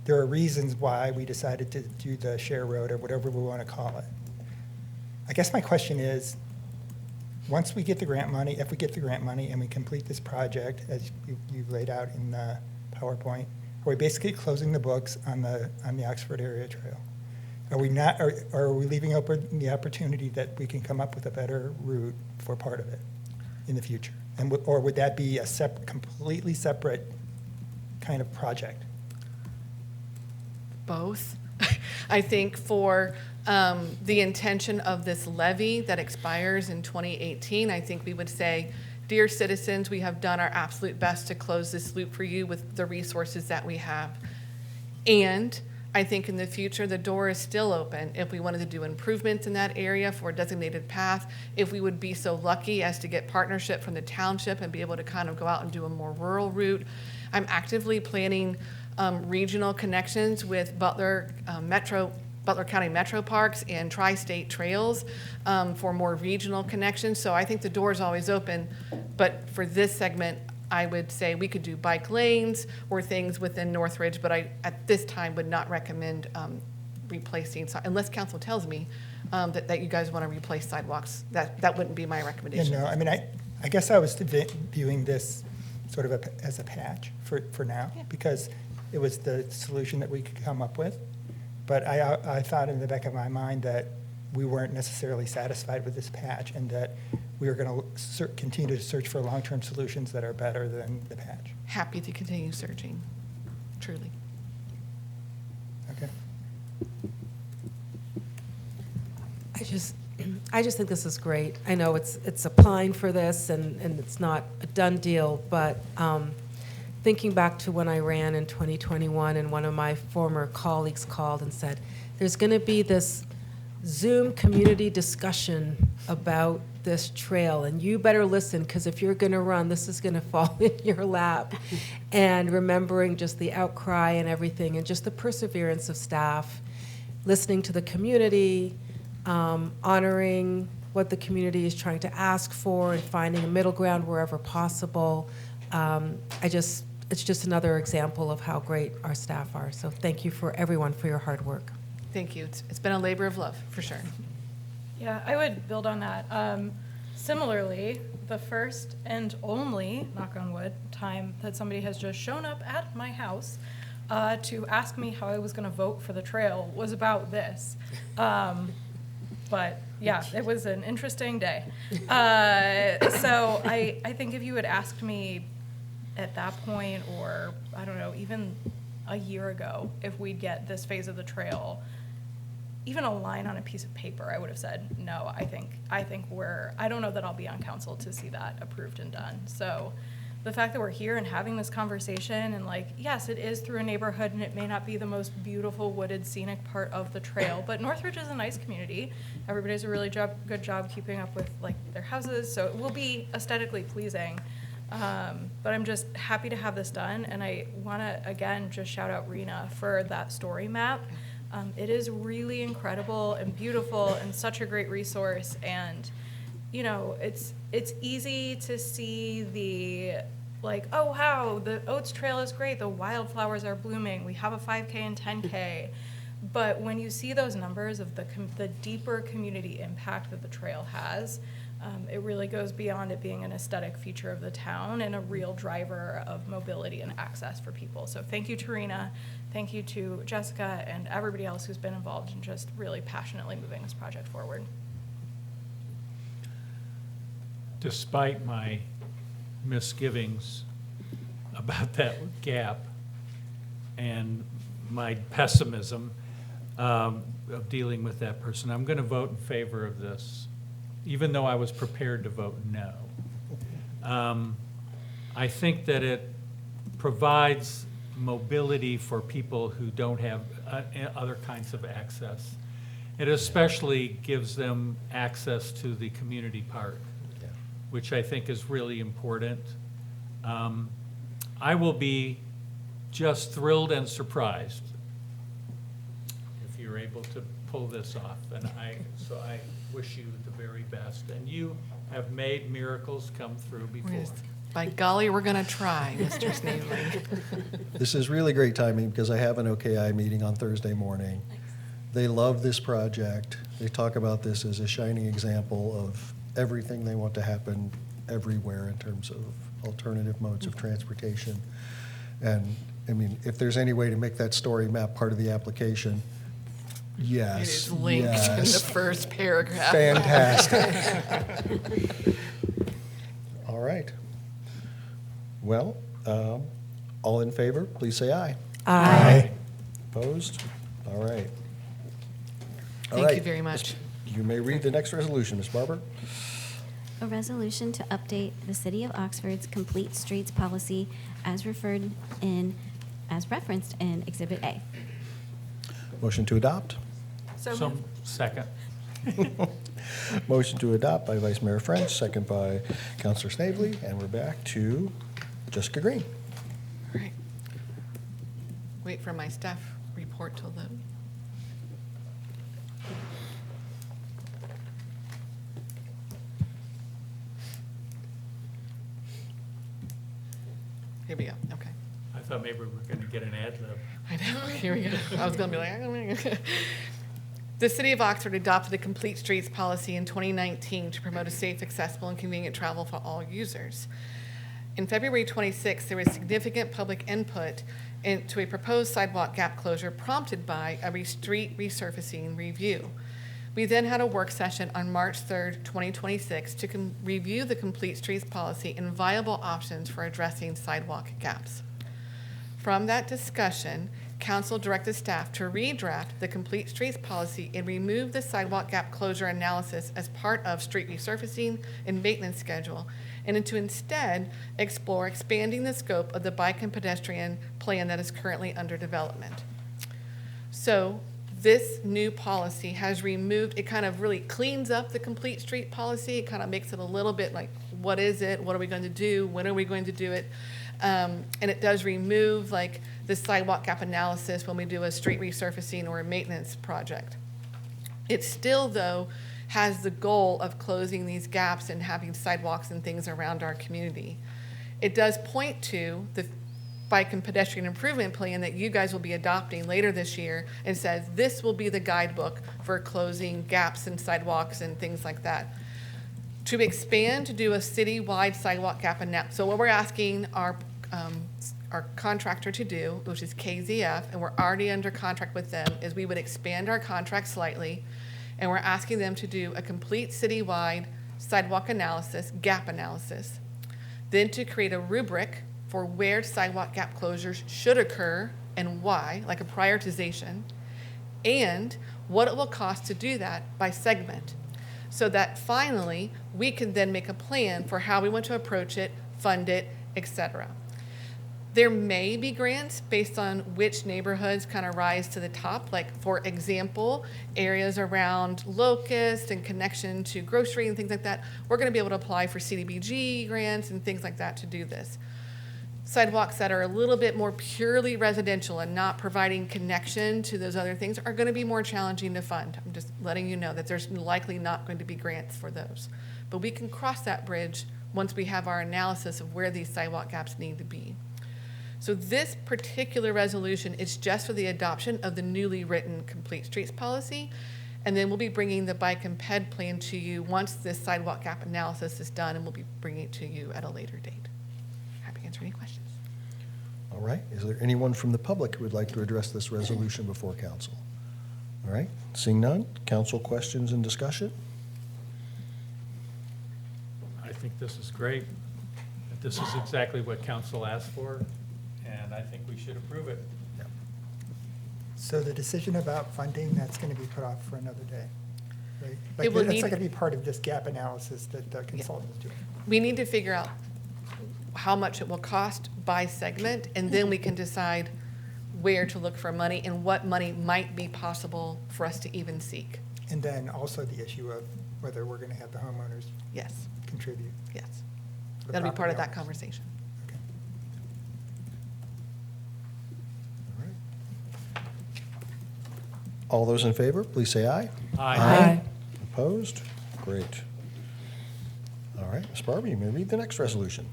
there are reasons why we decided to do the share road or whatever we want to call it. I guess my question is, once we get the grant money, if we get the grant money and we complete this project, as you laid out in the PowerPoint, are we basically closing the books on the Oxford Area Trail? Are we not? Are we leaving open the opportunity that we can come up with a better route for part of it in the future? And or would that be a completely separate kind of project? Both. I think for the intention of this levy that expires in 2018, I think we would say Dear citizens, we have done our absolute best to close this loop for you with the resources that we have. And I think in the future, the door is still open if we wanted to do improvements in that area for a designated path, if we would be so lucky as to get partnership from the township and be able to kind of go out and do a more rural route. I'm actively planning regional connections with Butler County Metro Parks and Tri-State Trails for more regional connections. So I think the door is always open, but for this segment, I would say we could do bike lanes or things within Northridge, but I, at this time, would not recommend replacing, unless council tells me that you guys want to replace sidewalks. That wouldn't be my recommendation. Yeah, no, I mean, I guess I was viewing this sort of as a patch for now, because it was the solution that we could come up with. But I thought in the back of my mind that we weren't necessarily satisfied with this patch, and that we were going to continue to search for long-term solutions that are better than the patch. Happy to continue searching, truly. Okay. I just think this is great. I know it's applying for this, and it's not a done deal, but thinking back to when I ran in 2021, and one of my former colleagues called and said, there's going to be this Zoom community discussion about this trail, and you better listen, because if you're going to run, this is going to fall in your lap. And remembering just the outcry and everything, and just the perseverance of staff, listening to the community, honoring what the community is trying to ask for, and finding a middle ground wherever possible. It's just another example of how great our staff are. So thank you for everyone for your hard work. Thank you. It's been a labor of love, for sure. Yeah, I would build on that. Similarly, the first and only, knock on wood, time that somebody has just shown up at my house to ask me how I was going to vote for the trail was about this. But yeah, it was an interesting day. So I think if you had asked me at that point, or I don't know, even a year ago, if we'd get this phase of the trail, even a line on a piece of paper, I would have said, no, I think I don't know that I'll be on council to see that approved and done. So the fact that we're here and having this conversation, and like, yes, it is through a neighborhood, and it may not be the most beautiful wooded scenic part of the trail, but Northridge is a nice community. Everybody does a really good job keeping up with like their houses, so it will be aesthetically pleasing. But I'm just happy to have this done, and I want to again just shout out Rena for that story map. It is really incredible and beautiful and such a great resource, and you know, it's easy to see the like, oh wow, the Oats Trail is great, the wildflowers are blooming, we have a 5K and 10K, but when you see those numbers of the deeper community impact that the trail has, it really goes beyond it being an aesthetic feature of the town and a real driver of mobility and access for people. So thank you to Rena, thank you to Jessica and everybody else who's been involved in just really passionately moving this project forward. Despite my misgivings about that gap and my pessimism of dealing with that person, I'm going to vote in favor of this, even though I was prepared to vote no. I think that it provides mobility for people who don't have other kinds of access. It especially gives them access to the community park, which I think is really important. I will be just thrilled and surprised if you're able to pull this off. And so I wish you the very best. And you have made miracles come through before. By golly, we're going to try, Mr. Snavely. This is really great timing because I have an OKI meeting on Thursday morning. They love this project. They talk about this as a shining example of everything they want to happen everywhere in terms of alternative modes of transportation. And I mean, if there's any way to make that story map part of the application, yes. It is linked in the first paragraph. Fantastic. All right. Well, all in favor, please say aye. Aye. Opposed? All right. All Thank you right. very much. You may read the next resolution, Ms. Barber. A resolution to update the City of Oxford's Complete Streets Policy as referenced in Exhibit A. Motion to adopt? So moved. Second. Motion to adopt by Vice Mayor French, second by Counselor Snavely, and we're back to Jessica Green. All right. Wait for my staff report to load. Here we go, okay. I thought maybe we were going to get an ad lib. I know, here we go. I was gonna be like, I don't know. The City of Oxford adopted a complete streets policy in 2019 to promote a safe, accessible, and convenient travel for all users. In February 26, there was significant public input into a proposed sidewalk gap closure prompted by a street resurfacing review. We then had a work session on March 3rd, 2026 to review the complete streets policy and viable options for addressing sidewalk gaps. From that discussion, Council directed staff to redraft the complete streets policy and remove the sidewalk gap closure analysis as part of street resurfacing and maintenance schedule, and to instead explore expanding the scope of the bike and pedestrian plan that is currently under development. So this new policy has removed, it kind of really cleans up the complete street policy. It kind of makes it a little bit like, what is it? What are we going to do? When are we going to do it? And it does remove like the sidewalk gap analysis when we do a street resurfacing or a maintenance project. It still, though, has the goal of closing these gaps and having sidewalks and things around our community. It does point to the bike and pedestrian improvement plan that you guys will be adopting later this year, and says this will be the guidebook for closing gaps in sidewalks and things like that. To expand to do a citywide sidewalk gap analysis. So what we're asking our contractor to do, which is KZF, and we're already under contract with them, is we would expand our contract slightly, and we're asking them to do a complete citywide sidewalk analysis, gap analysis. Then to create a rubric for where sidewalk gap closures should occur and why, like a prioritization, and what it will cost to do that by segment, so that finally we can then make a plan for how we want to approach it, fund it, etc. There may be grants based on which neighborhoods kind of rise to the top. Like, for example, areas around Locust and connection to grocery and things like that, we're going to be able to apply for CDBG grants and things like that to do this. Sidewalks that are a little bit more purely residential and not providing connection to those other things are going to be more challenging to fund. I'm just letting you know that there's likely not going to be grants for those. But we can cross that bridge once we have our analysis of where these sidewalk gaps need to be. So this particular resolution is just for the adoption of the newly written complete streets policy, and then we'll be bringing the bike and ped plan to you once this sidewalk gap analysis is done, and we'll be bringing it to you at a later date. Happy to answer any questions. All right, is there anyone from the public who would like to address this resolution before council? All right, seeing none, council questions and discussion? I think this is great. This is exactly what council asked for, and I think we should approve it. So the decision about funding, that's going to be put off for another day, right? It will That's need- not going to be part of this gap analysis that the consultant is doing. We need to figure out how much it will cost by segment, and then we can decide where to look for money and what money might be possible for us to even seek. And then also the issue of whether we're going to have the homeowners Yes, contribute. yes. the That'll be part of property that owners. conversation. Okay. All right. All those in favor, please say aye. Aye. Opposed? Great. All right, Ms. Barber, you may read the next resolution.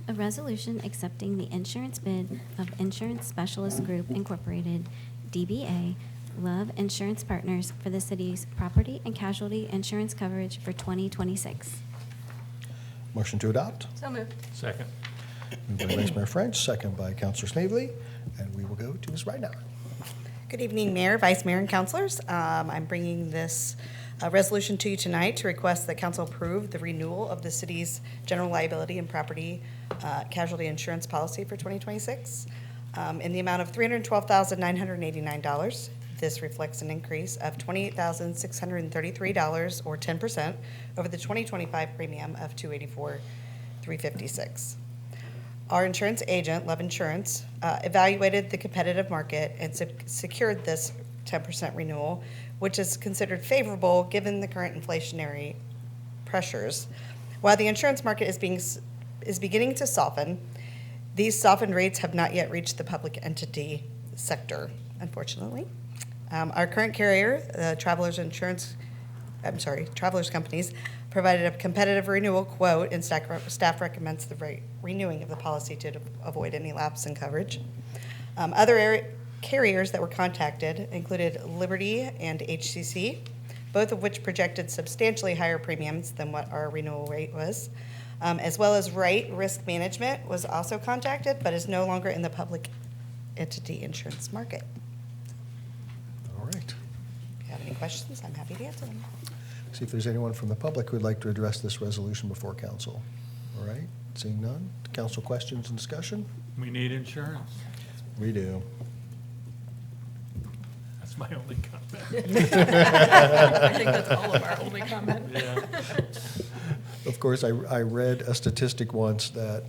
A resolution accepting the insurance bid of Insurance Specialist Group Incorporated, DBA, Love Insurance Partners for the city's property and casualty insurance coverage for 2026. Motion to adopt. So moved. Second. Moved by Vice Mayor French, second by Councilor Snavely, and we will go to Ms. Ridenhour. Good evening, Mayor, Vice Mayor, and Councilors. I'm bringing this resolution to you tonight to request that Council approve the renewal of the city's general liability and property casualty insurance policy for 2026 in the amount of $312,989. This reflects an increase of $28,633, or 10%, over the 2025 premium of $284,356. Our insurance agent, Love Insurance, evaluated the competitive market and secured this 10% renewal, which is considered favorable given the current inflationary pressures. While the insurance market is beginning to soften, these softened rates have not yet reached the public entity sector, unfortunately. Our current carrier, Travelers Companies, provided a competitive renewal quote, and staff recommends the renewing of the policy to avoid any lapse in coverage. Other carriers that were contacted included Liberty and HCC, both of which projected substantially higher premiums than what our renewal rate was, as well as Wright Risk Management was also contacted, but is no longer in the public entity insurance market. All right. If you have any questions, I'm happy to answer them. See if there's anyone from the public who would like to address this resolution before council. All right, seeing none. Council questions and discussion? We need insurance. We do. That's my only comment. I think that's all of our only comment. Yeah. Of course, I read a statistic once that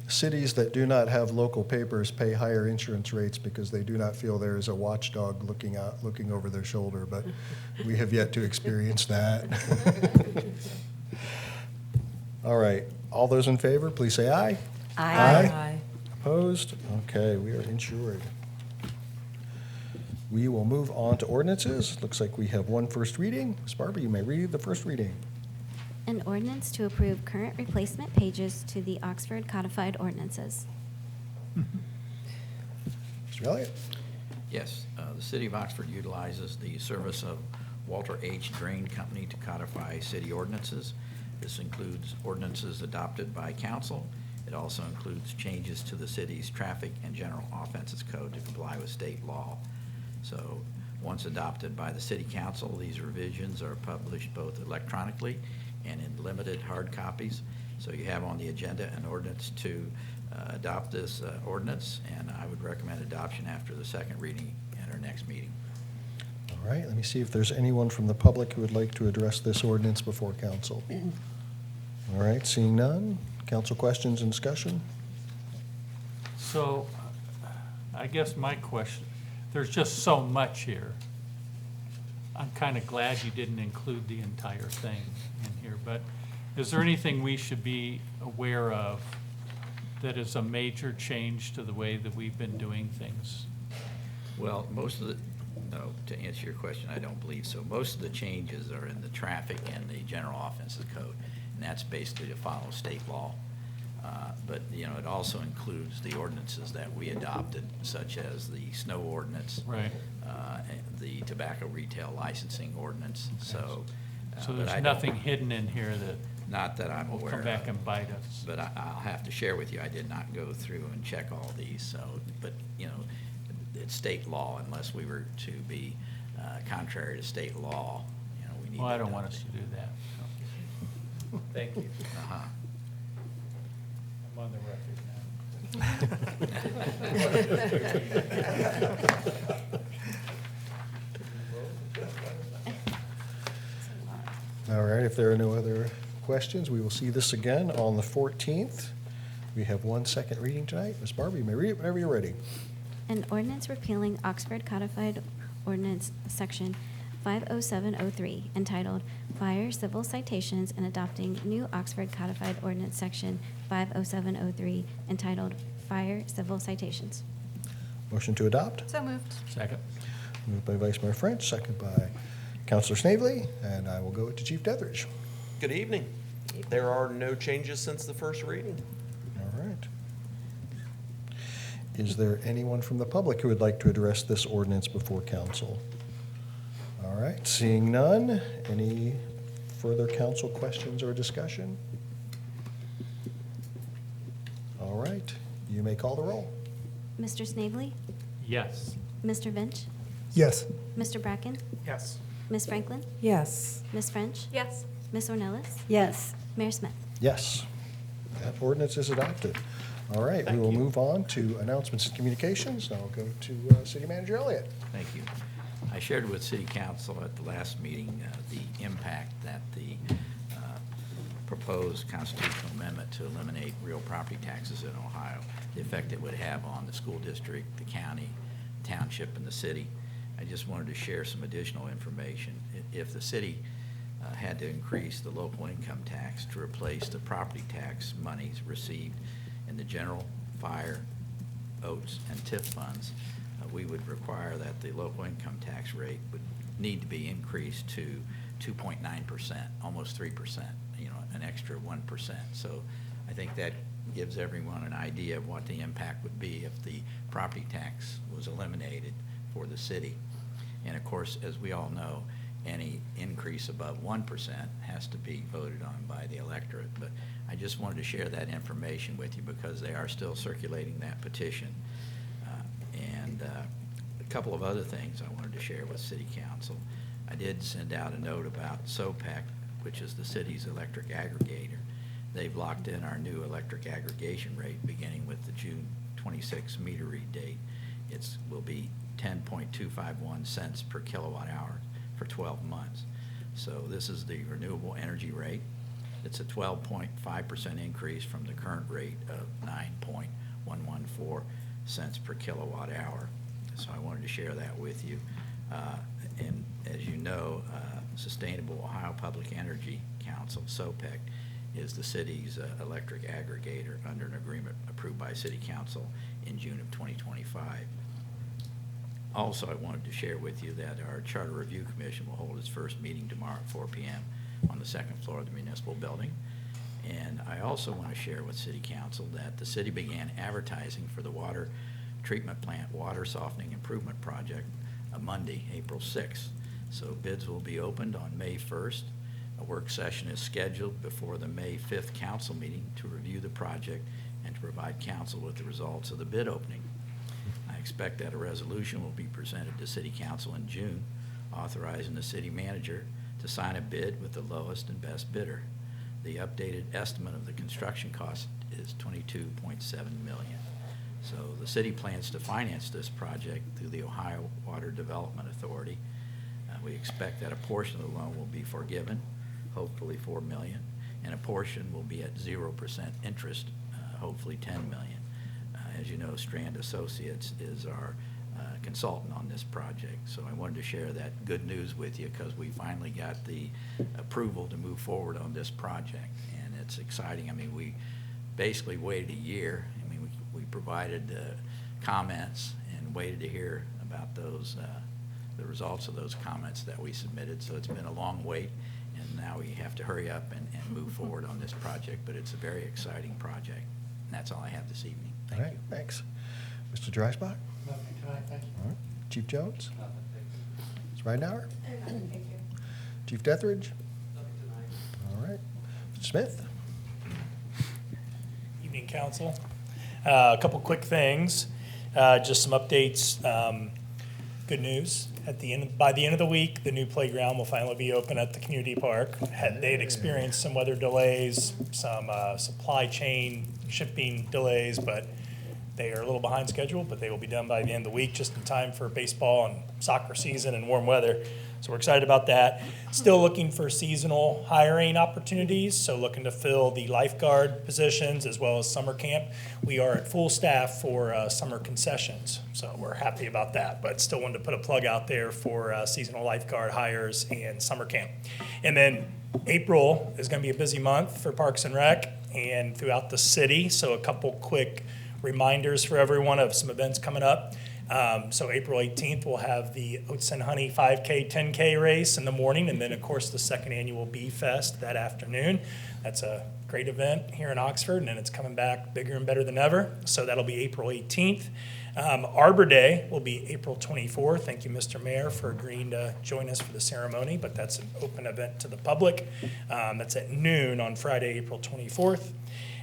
cities that do not have local papers pay higher insurance rates because they do not feel there is a watchdog looking over their shoulder, but we have yet to experience that. All right, all those in favor, please say aye. Aye. Opposed? Okay, we are insured. We will move on to ordinances. Looks like we have one first reading. Ms. Barber, you may read the first reading. An ordinance to approve current replacement pages to the Oxford Codified Ordinances. Mr. Elliott? Yes, the city of Oxford utilizes the service of Walter H. Drain Company to codify city ordinances. This includes ordinances adopted by council. It also includes changes to the city's traffic and general offenses code to comply with state law. So, once adopted by the city council, these revisions are published both electronically and in limited hard copies. So you have on the agenda an ordinance to adopt this ordinance, and I would recommend adoption after the second reading at our next meeting. All right, let me see if there's anyone from the public who would like to address this ordinance before council. All right, seeing none. Council questions and discussion? So, I guess my question, there's just so much here. I'm kind of glad you didn't include the entire thing in here, but is there anything we should be aware of that is a major change to the way that we've been doing things? Well, no, to answer your question, I don't believe so. Most of the changes are in the traffic and the general offenses code, and that's basically to follow state law. But, it also includes the ordinances that we adopted, such as the snow ordinance. Right. And the tobacco retail licensing ordinance, so. So but I there's don't- nothing hidden in here that Not that I'm will aware come of. back and bite us. But I'll have to share with you, I did not go through and check all these, so, but, it's state law unless we were to be contrary to state law, we need to. Well, I don't adopt want us it. to do that. so. Thank you. Uh-huh. I'm on the record All right, if there are no other questions, we will see this again on the 14th. We have one second reading tonight. Ms. Barber, you may read it whenever you're ready. An ordinance repealing Oxford Codified Ordinance Section 50703 entitled Fire Civil Citations and adopting new Oxford Codified Ordinance Section 50703 entitled Fire Civil Citations. Motion to adopt? So moved. Second. Moved by Vice Mayor French, second by Councilor Snavely, and I will go to Chief Deathridge. Good evening. There are no changes since the first reading. All right. Is there anyone from the public who would like to address this ordinance before council? All right, seeing none, any further council questions or discussion? All right, you may call the roll. Mr. Snavely? Yes. Mr. Bench? Yes. Mr. Bracken? Yes. Ms. Franklin? Yes. Ms. French? Yes. Ms. Ornelas? Yes. Mayor Smith? Yes, that ordinance is adopted. All right, we will move on to announcements and communications. Now I'll go to City Manager Elliott. Thank you. I shared with City Council at the last meeting the impact that the proposed constitutional amendment to eliminate real property taxes in Ohio, the effect it would have on the school district, the county, township, and the city. I just wanted to share some additional information. If the city had to increase the local income tax to replace the property tax monies received in the general, fire, OATS, and TIF funds, we would require that the local income tax rate would need to be increased to 2.9%, almost 3%, an extra 1%. So I think that gives everyone an idea of what the impact would be if the property tax was eliminated for the city. And of course, as we all know, any increase above 1% has to be voted on by the electorate. But I just wanted to share that information with you because they are still circulating that petition. And a couple of other things I wanted to share with City Council. I did send out a note about SOPEC, which is the city's electric aggregator. They've locked in our new electric aggregation rate beginning with the June 26 meter read date. It will be 10.251 cents per kilowatt hour for 12 months. So this is the renewable energy rate. It's a 12.5% increase from the current rate of 9.114 cents per kilowatt hour. So I wanted to share that with you. And as you know, Sustainable Ohio Public Energy Council, SOPEC, is the city's electric aggregator under an agreement approved by City Council in June of 2025. Also, I wanted to share with you that our Charter Review Commission will hold its first meeting tomorrow at 4 p.m. on the second floor of the municipal building. And I also want to share with City Council that the city began advertising for the water treatment plant water softening improvement project Monday, April 6th. So bids will be opened on May 1st. A work session is scheduled before the May 5th council meeting to review the project and to provide council with the results of the bid opening. I expect that a resolution will be presented to City Council in June, authorizing the city manager to sign a bid with the lowest and best bidder. The updated estimate of the construction cost is $22.7 million. So the city plans to finance this project through the Ohio Water Development Authority. We expect that a portion of the loan will be forgiven, hopefully $4 million, and a portion will be at 0% interest, hopefully $10 million. As you know, Strand Associates is our consultant on this project. So I wanted to share that good news with you because we finally got the approval to move forward on this project. And it's exciting. I mean, we basically waited a year. I mean, we provided comments and waited to hear about those, the results of those comments that we submitted. So it's been a long wait. And now we have to hurry up and move forward on this project. But it's a very exciting project. And that's all I have this evening. All right, thanks. Mr. Dreisbach? Nothing tonight, thank you. All right. Chief Jones? Nothing, thank you. Ms. Ridenhour? Thank you. Chief Deathridge? Nothing tonight. All right. Mr. Smith? Evening, Council. A couple quick things, just some updates. Good news, by the end of the week, the new playground will finally be open at the community park. They had experienced some weather delays, some supply chain shipping delays, but they are a little behind schedule, but they will be done by the end of the week, just in time for baseball and soccer season and warm weather. So we're excited about that. Still looking for seasonal hiring opportunities, so looking to fill the lifeguard positions as well as summer camp. We are at full staff for summer concessions, so we're happy about that, but still wanted to put a plug out there for seasonal lifeguard hires and summer camp. And then April is going to be a busy month for Parks and Rec and throughout the city, so a couple quick reminders for everyone of some events coming up. So April 18th, we'll have the Oats and Honey 5K, 10K race in the morning, and then, of course, the second annual Bee Fest that afternoon. That's a great event here in Oxford, and it's coming back bigger and better than ever. So that'll be April 18th. Arbor Day will be April 24th. Thank you, Mr. Mayor, for agreeing to join us for the ceremony, but that's an open event to the public. That's at noon on Friday, April 24th.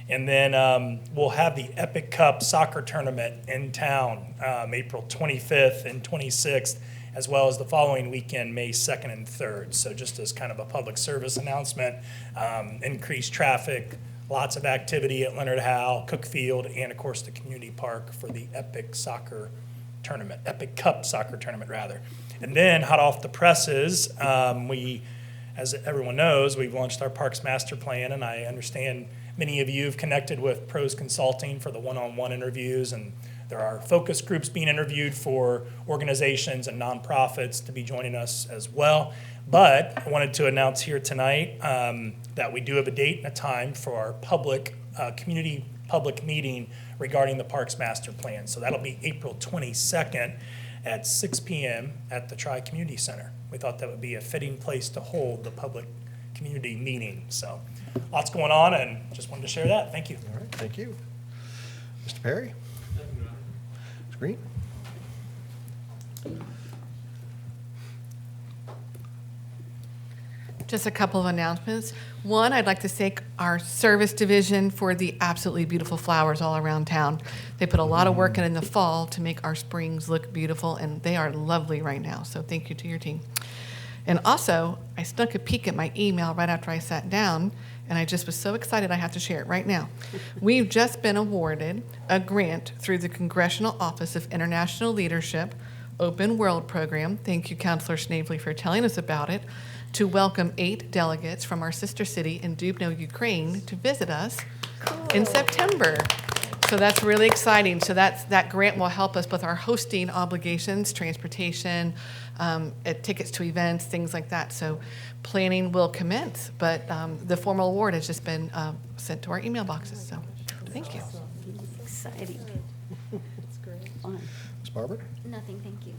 And then we'll have the Epic Cup soccer tournament in town April 25th and 26th, as well as the following weekend, May 2nd and 3rd. So just as kind of a public service announcement, increased traffic, lots of activity at Leonard Howe, Cookfield, and of course the community park for the Epic Cup soccer tournament rather. And then, hot off the presses, as everyone knows, we've launched our Parks Master Plan, and I understand many of you have connected with Pros Consulting for the one-on-one interviews, and there are focus groups being interviewed for organizations and nonprofits to be joining us as well. But I wanted to announce here tonight that we do have a date and a time for our community public meeting regarding the Parks Master Plan. So that'll be April 22nd at 6 p.m. at the Tri-Community Center. We thought that would be a fitting place to hold the public community meeting. So lots going on, and just wanted to share that. Thank you. All right, thank you. Mr. Perry? Ms. Green? Just a couple of announcements. One, I'd like to thank our service division for the absolutely beautiful flowers all around town. They put a lot of work in the fall to make our springs look beautiful, and they are lovely right now. So thank you to your team. And also, I snuck a peek at my email right after I sat down, and I just was so excited I have to share it right now. We've just been awarded a grant through the Congressional Office of International Leadership Open World Program. Thank you, Councilor Snavely, for telling us about it, to welcome 8 delegates from our sister city in Dubno, Ukraine, to visit us in September. So that's really exciting. So that grant will help us with our hosting obligations, transportation, tickets to events, things like that. So planning will commence, but the formal award has just been sent to our email boxes. So thank you. Exciting. That's great. Fun. Ms. Barber? Nothing, thank you.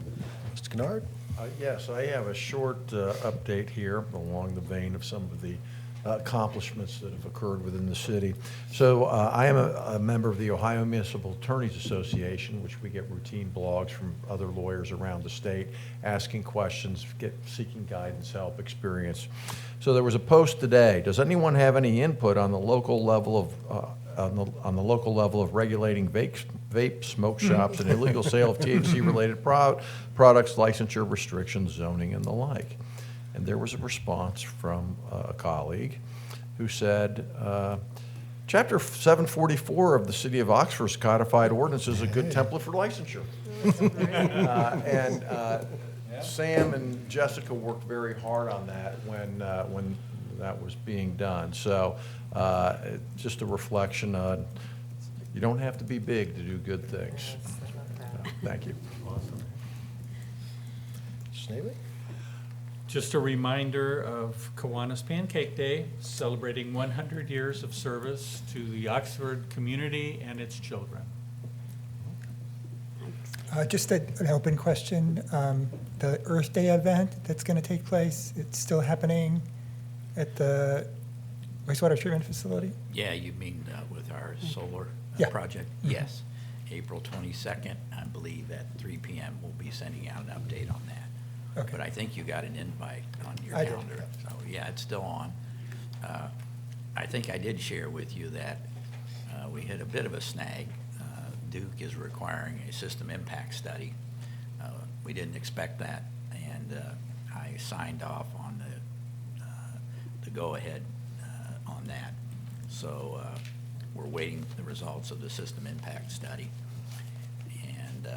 Mr. Kennard? Yes, I have a short update here along the vein of some of the accomplishments that have occurred within the city. So I am a member of the Ohio Municipal Attorneys Association, which we get routine blogs from other lawyers around the state, asking questions, seeking guidance, help, experience. So there was a post today. Does anyone have any input on the local level of on the local level of regulating vape smoke shops and illegal sale of THC-related products, licensure restrictions, zoning, and the like? And there was a response from a colleague who said, Chapter 744 of the City of Oxford's codified ordinance is a good template for licensure. Sam and Jessica worked very hard on that when that was being done. So just a reflection on, you don't have to be big to do good things. Thank you. Awesome. Snavely? Just a reminder of Kiwanis Pancake Day, celebrating 100 years of service to the Oxford community and its children. Just an open question. The Earth Day event that's going to take place, it's still happening at the wastewater treatment facility? Yeah, you mean with our solar Yeah. project? Mhm. Yes. April 22nd, I believe at 3 p.m. we'll be sending out an update on that. Okay. But I think you got an invite on your I did, calendar. yeah. So, yeah, it's still on. I think I did share with you that we hit a bit of a snag. Duke is requiring a system impact study. We didn't expect that, and I signed off on the go-ahead on that. So we're waiting the results of the system impact study. And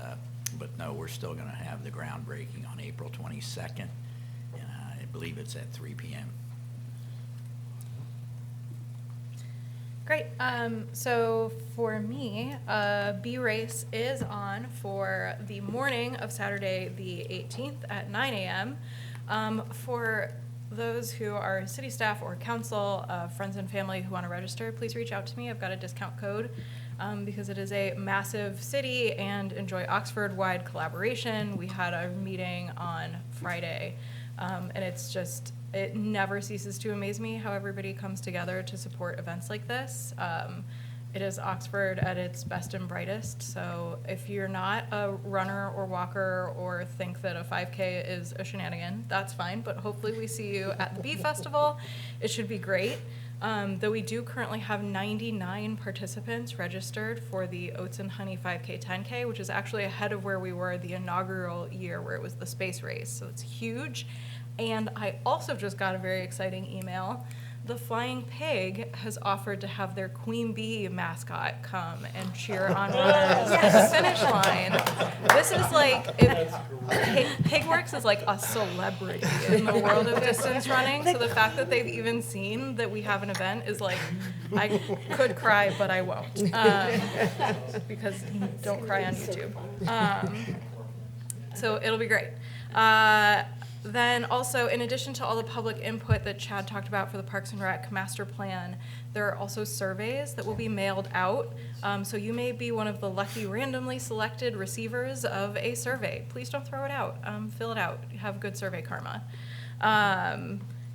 but no, we're still going to have the groundbreaking on April 22nd, and I believe it's at 3 p.m. Great. So for me, B-Race is on for the morning of Saturday, the 18th at 9 a.m. For those who are city staff or council, friends and family who want to register, please reach out to me. I've got a discount code because it is a massive city and enjoy Oxford-wide collaboration. We had a meeting on Friday, and it's just, it never ceases to amaze me how everybody comes together to support events like this. It is Oxford at its best and brightest, so if you're not a runner or walker or think that a 5K is a shenanigan, that's fine, but hopefully we see you at the Bee Festival. It should be great. Though we do currently have 99 participants registered for the Oats and Honey 5K 10K, which is actually ahead of where we were the inaugural year where it was the space race, so it's huge. And I also just got a very exciting email the Flying Pig has offered to have their Queen Bee mascot come and cheer on runners at the finish line. This is like, Pigworks is like a celebrity in the world of distance running. So the fact that they've even seen that we have an event is like, I could cry, but I won't. Because don't cry on YouTube. So it'll be great. Then also, in addition to all the public input that Chad talked about for the Parks and Rec master plan, there are also surveys that will be mailed out. So you may be one of the lucky randomly selected receivers of a survey. Please don't throw it out. Fill it out. Have good survey karma.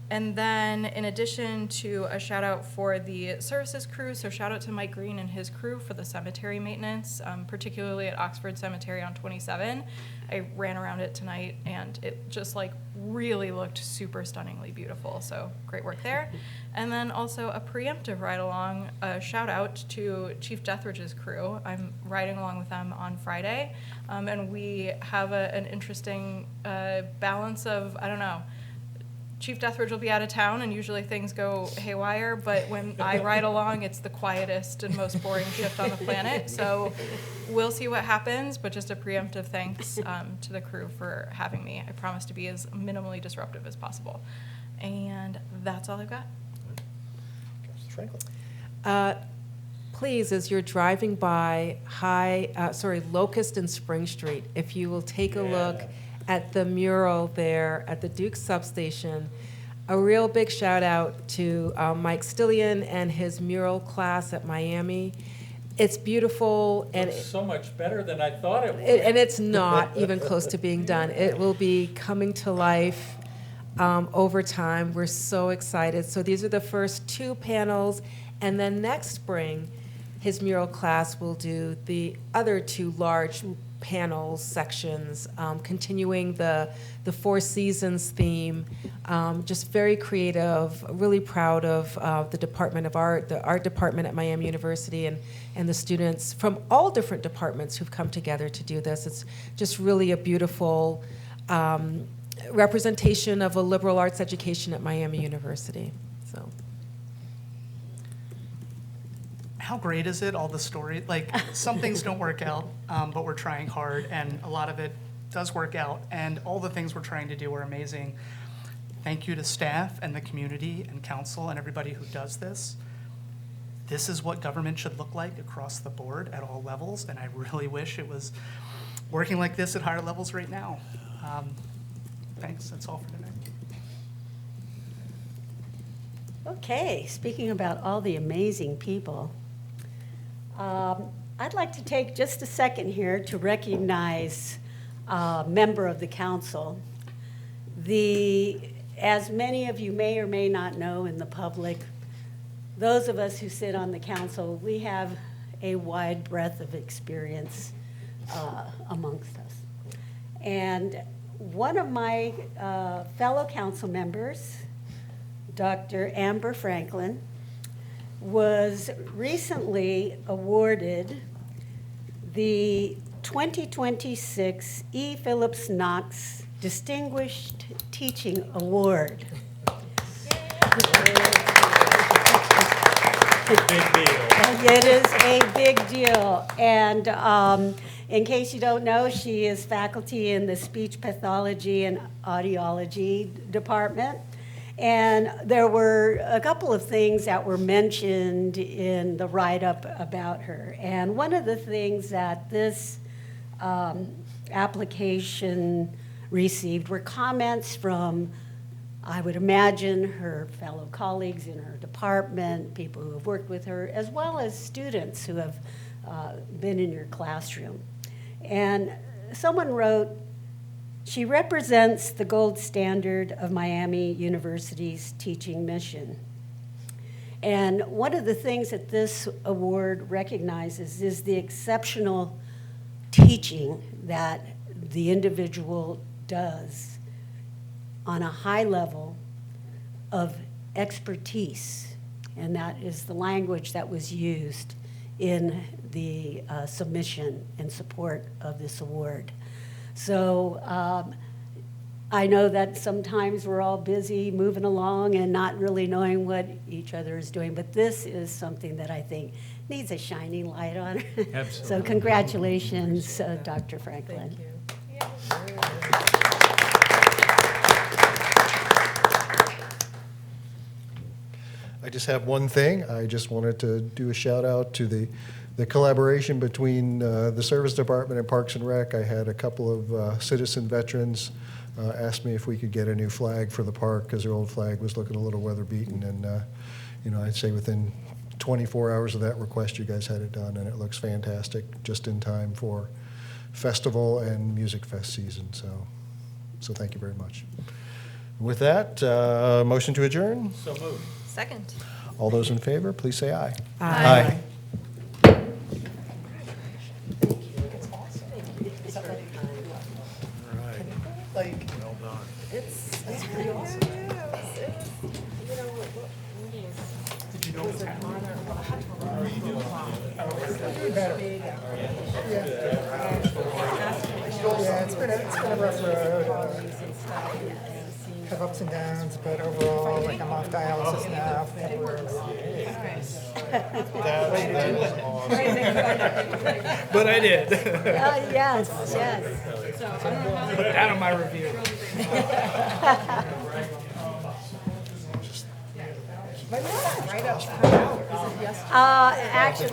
And then in addition to a shout out for the services crew, so shout out to Mike Green and his crew for the cemetery maintenance, particularly at Oxford Cemetery on 27. I ran around it tonight and it just like really looked super stunningly beautiful. So great work there. And then also a preemptive ride along, a shout out to Chief Deathridge's crew. I'm riding along with them on Friday. And we have an interesting balance of, I don't know, Chief Deathridge will be out of town, and usually things go haywire, but when I ride along, it's the quietest and most boring shift on the planet. So we'll see what happens, but just a preemptive thanks to the crew for having me. I promise to be as minimally disruptive as possible. And that's all I've got. Councilor Franklin. Please, as you're driving by Locust and Spring Street, if you will take a look at the mural there at the Duke substation. A real big shout out to Mike Stillian and his mural class at Miami. It's beautiful and It's so much better than I thought it would. and it's not even close to being done. It will be coming to life over time. We're so excited. So these are the first 2 panels, and then next spring, his mural class will do the other 2 large panels, sections, continuing the 4 seasons theme. Just very creative, really proud of the Department of Art, the art department at Miami University, and the students from all different departments who've come together to do this. It's just really a beautiful representation of a liberal arts education at Miami University. So. How great is it, all the story? Like, some things don't work out, but we're trying hard, and a lot of it does work out, and all the things we're trying to do are amazing. Thank you to staff and the community and council and everybody who does this. This is what government should look like across the board at all levels, and I really wish it was working like this at higher levels right now. Thanks, that's all for tonight. Okay, speaking about all the amazing people, I'd like to take just a second here to recognize a member of the council. As many of you may or may not know in the public, those of us who sit on the council, we have a wide breadth of experience amongst us. And one of my fellow council members, Dr. Amber Franklin, was recently awarded the 2026 E. Phillips Knox Distinguished Teaching Award. Big deal. It is a big deal. And in case you don't know, she is faculty in the speech pathology and audiology department. And there were a couple of things that were mentioned in the write-up about her. And one of the things that this application received were comments from, I would imagine, her fellow colleagues in her department, people who have worked with her, as well as students who have been in your classroom. And someone wrote, "She represents the gold standard of Miami University's teaching mission." And one of the things that this award recognizes is the exceptional teaching that the individual does on a high level of expertise. And that is the language that was used in the submission in support of this award. So I know that sometimes we're all busy moving along and not really knowing what each other is doing, but this is something that I think needs a shining light on. So Absolutely. congratulations, Dr. Franklin. I just have one thing. I just wanted to do a shout out to the collaboration between the Service Department and Parks and Rec. I had a couple of citizen veterans ask me if we could get a new flag for the park because their old flag was looking a little weather beaten. And, you know, I'd say within 24 hours of that request, you guys had it done, and it looks fantastic, just in time for festival and music fest season. So thank you very much. With that, motion to adjourn. So moved. Second. All those in favor, please say aye. Aye. Well done. Yeah, it's been a rough road. Have ups and downs, but overall, like I'm off dialysis now. But I did. Yes, yes. Put that on my review. Actually.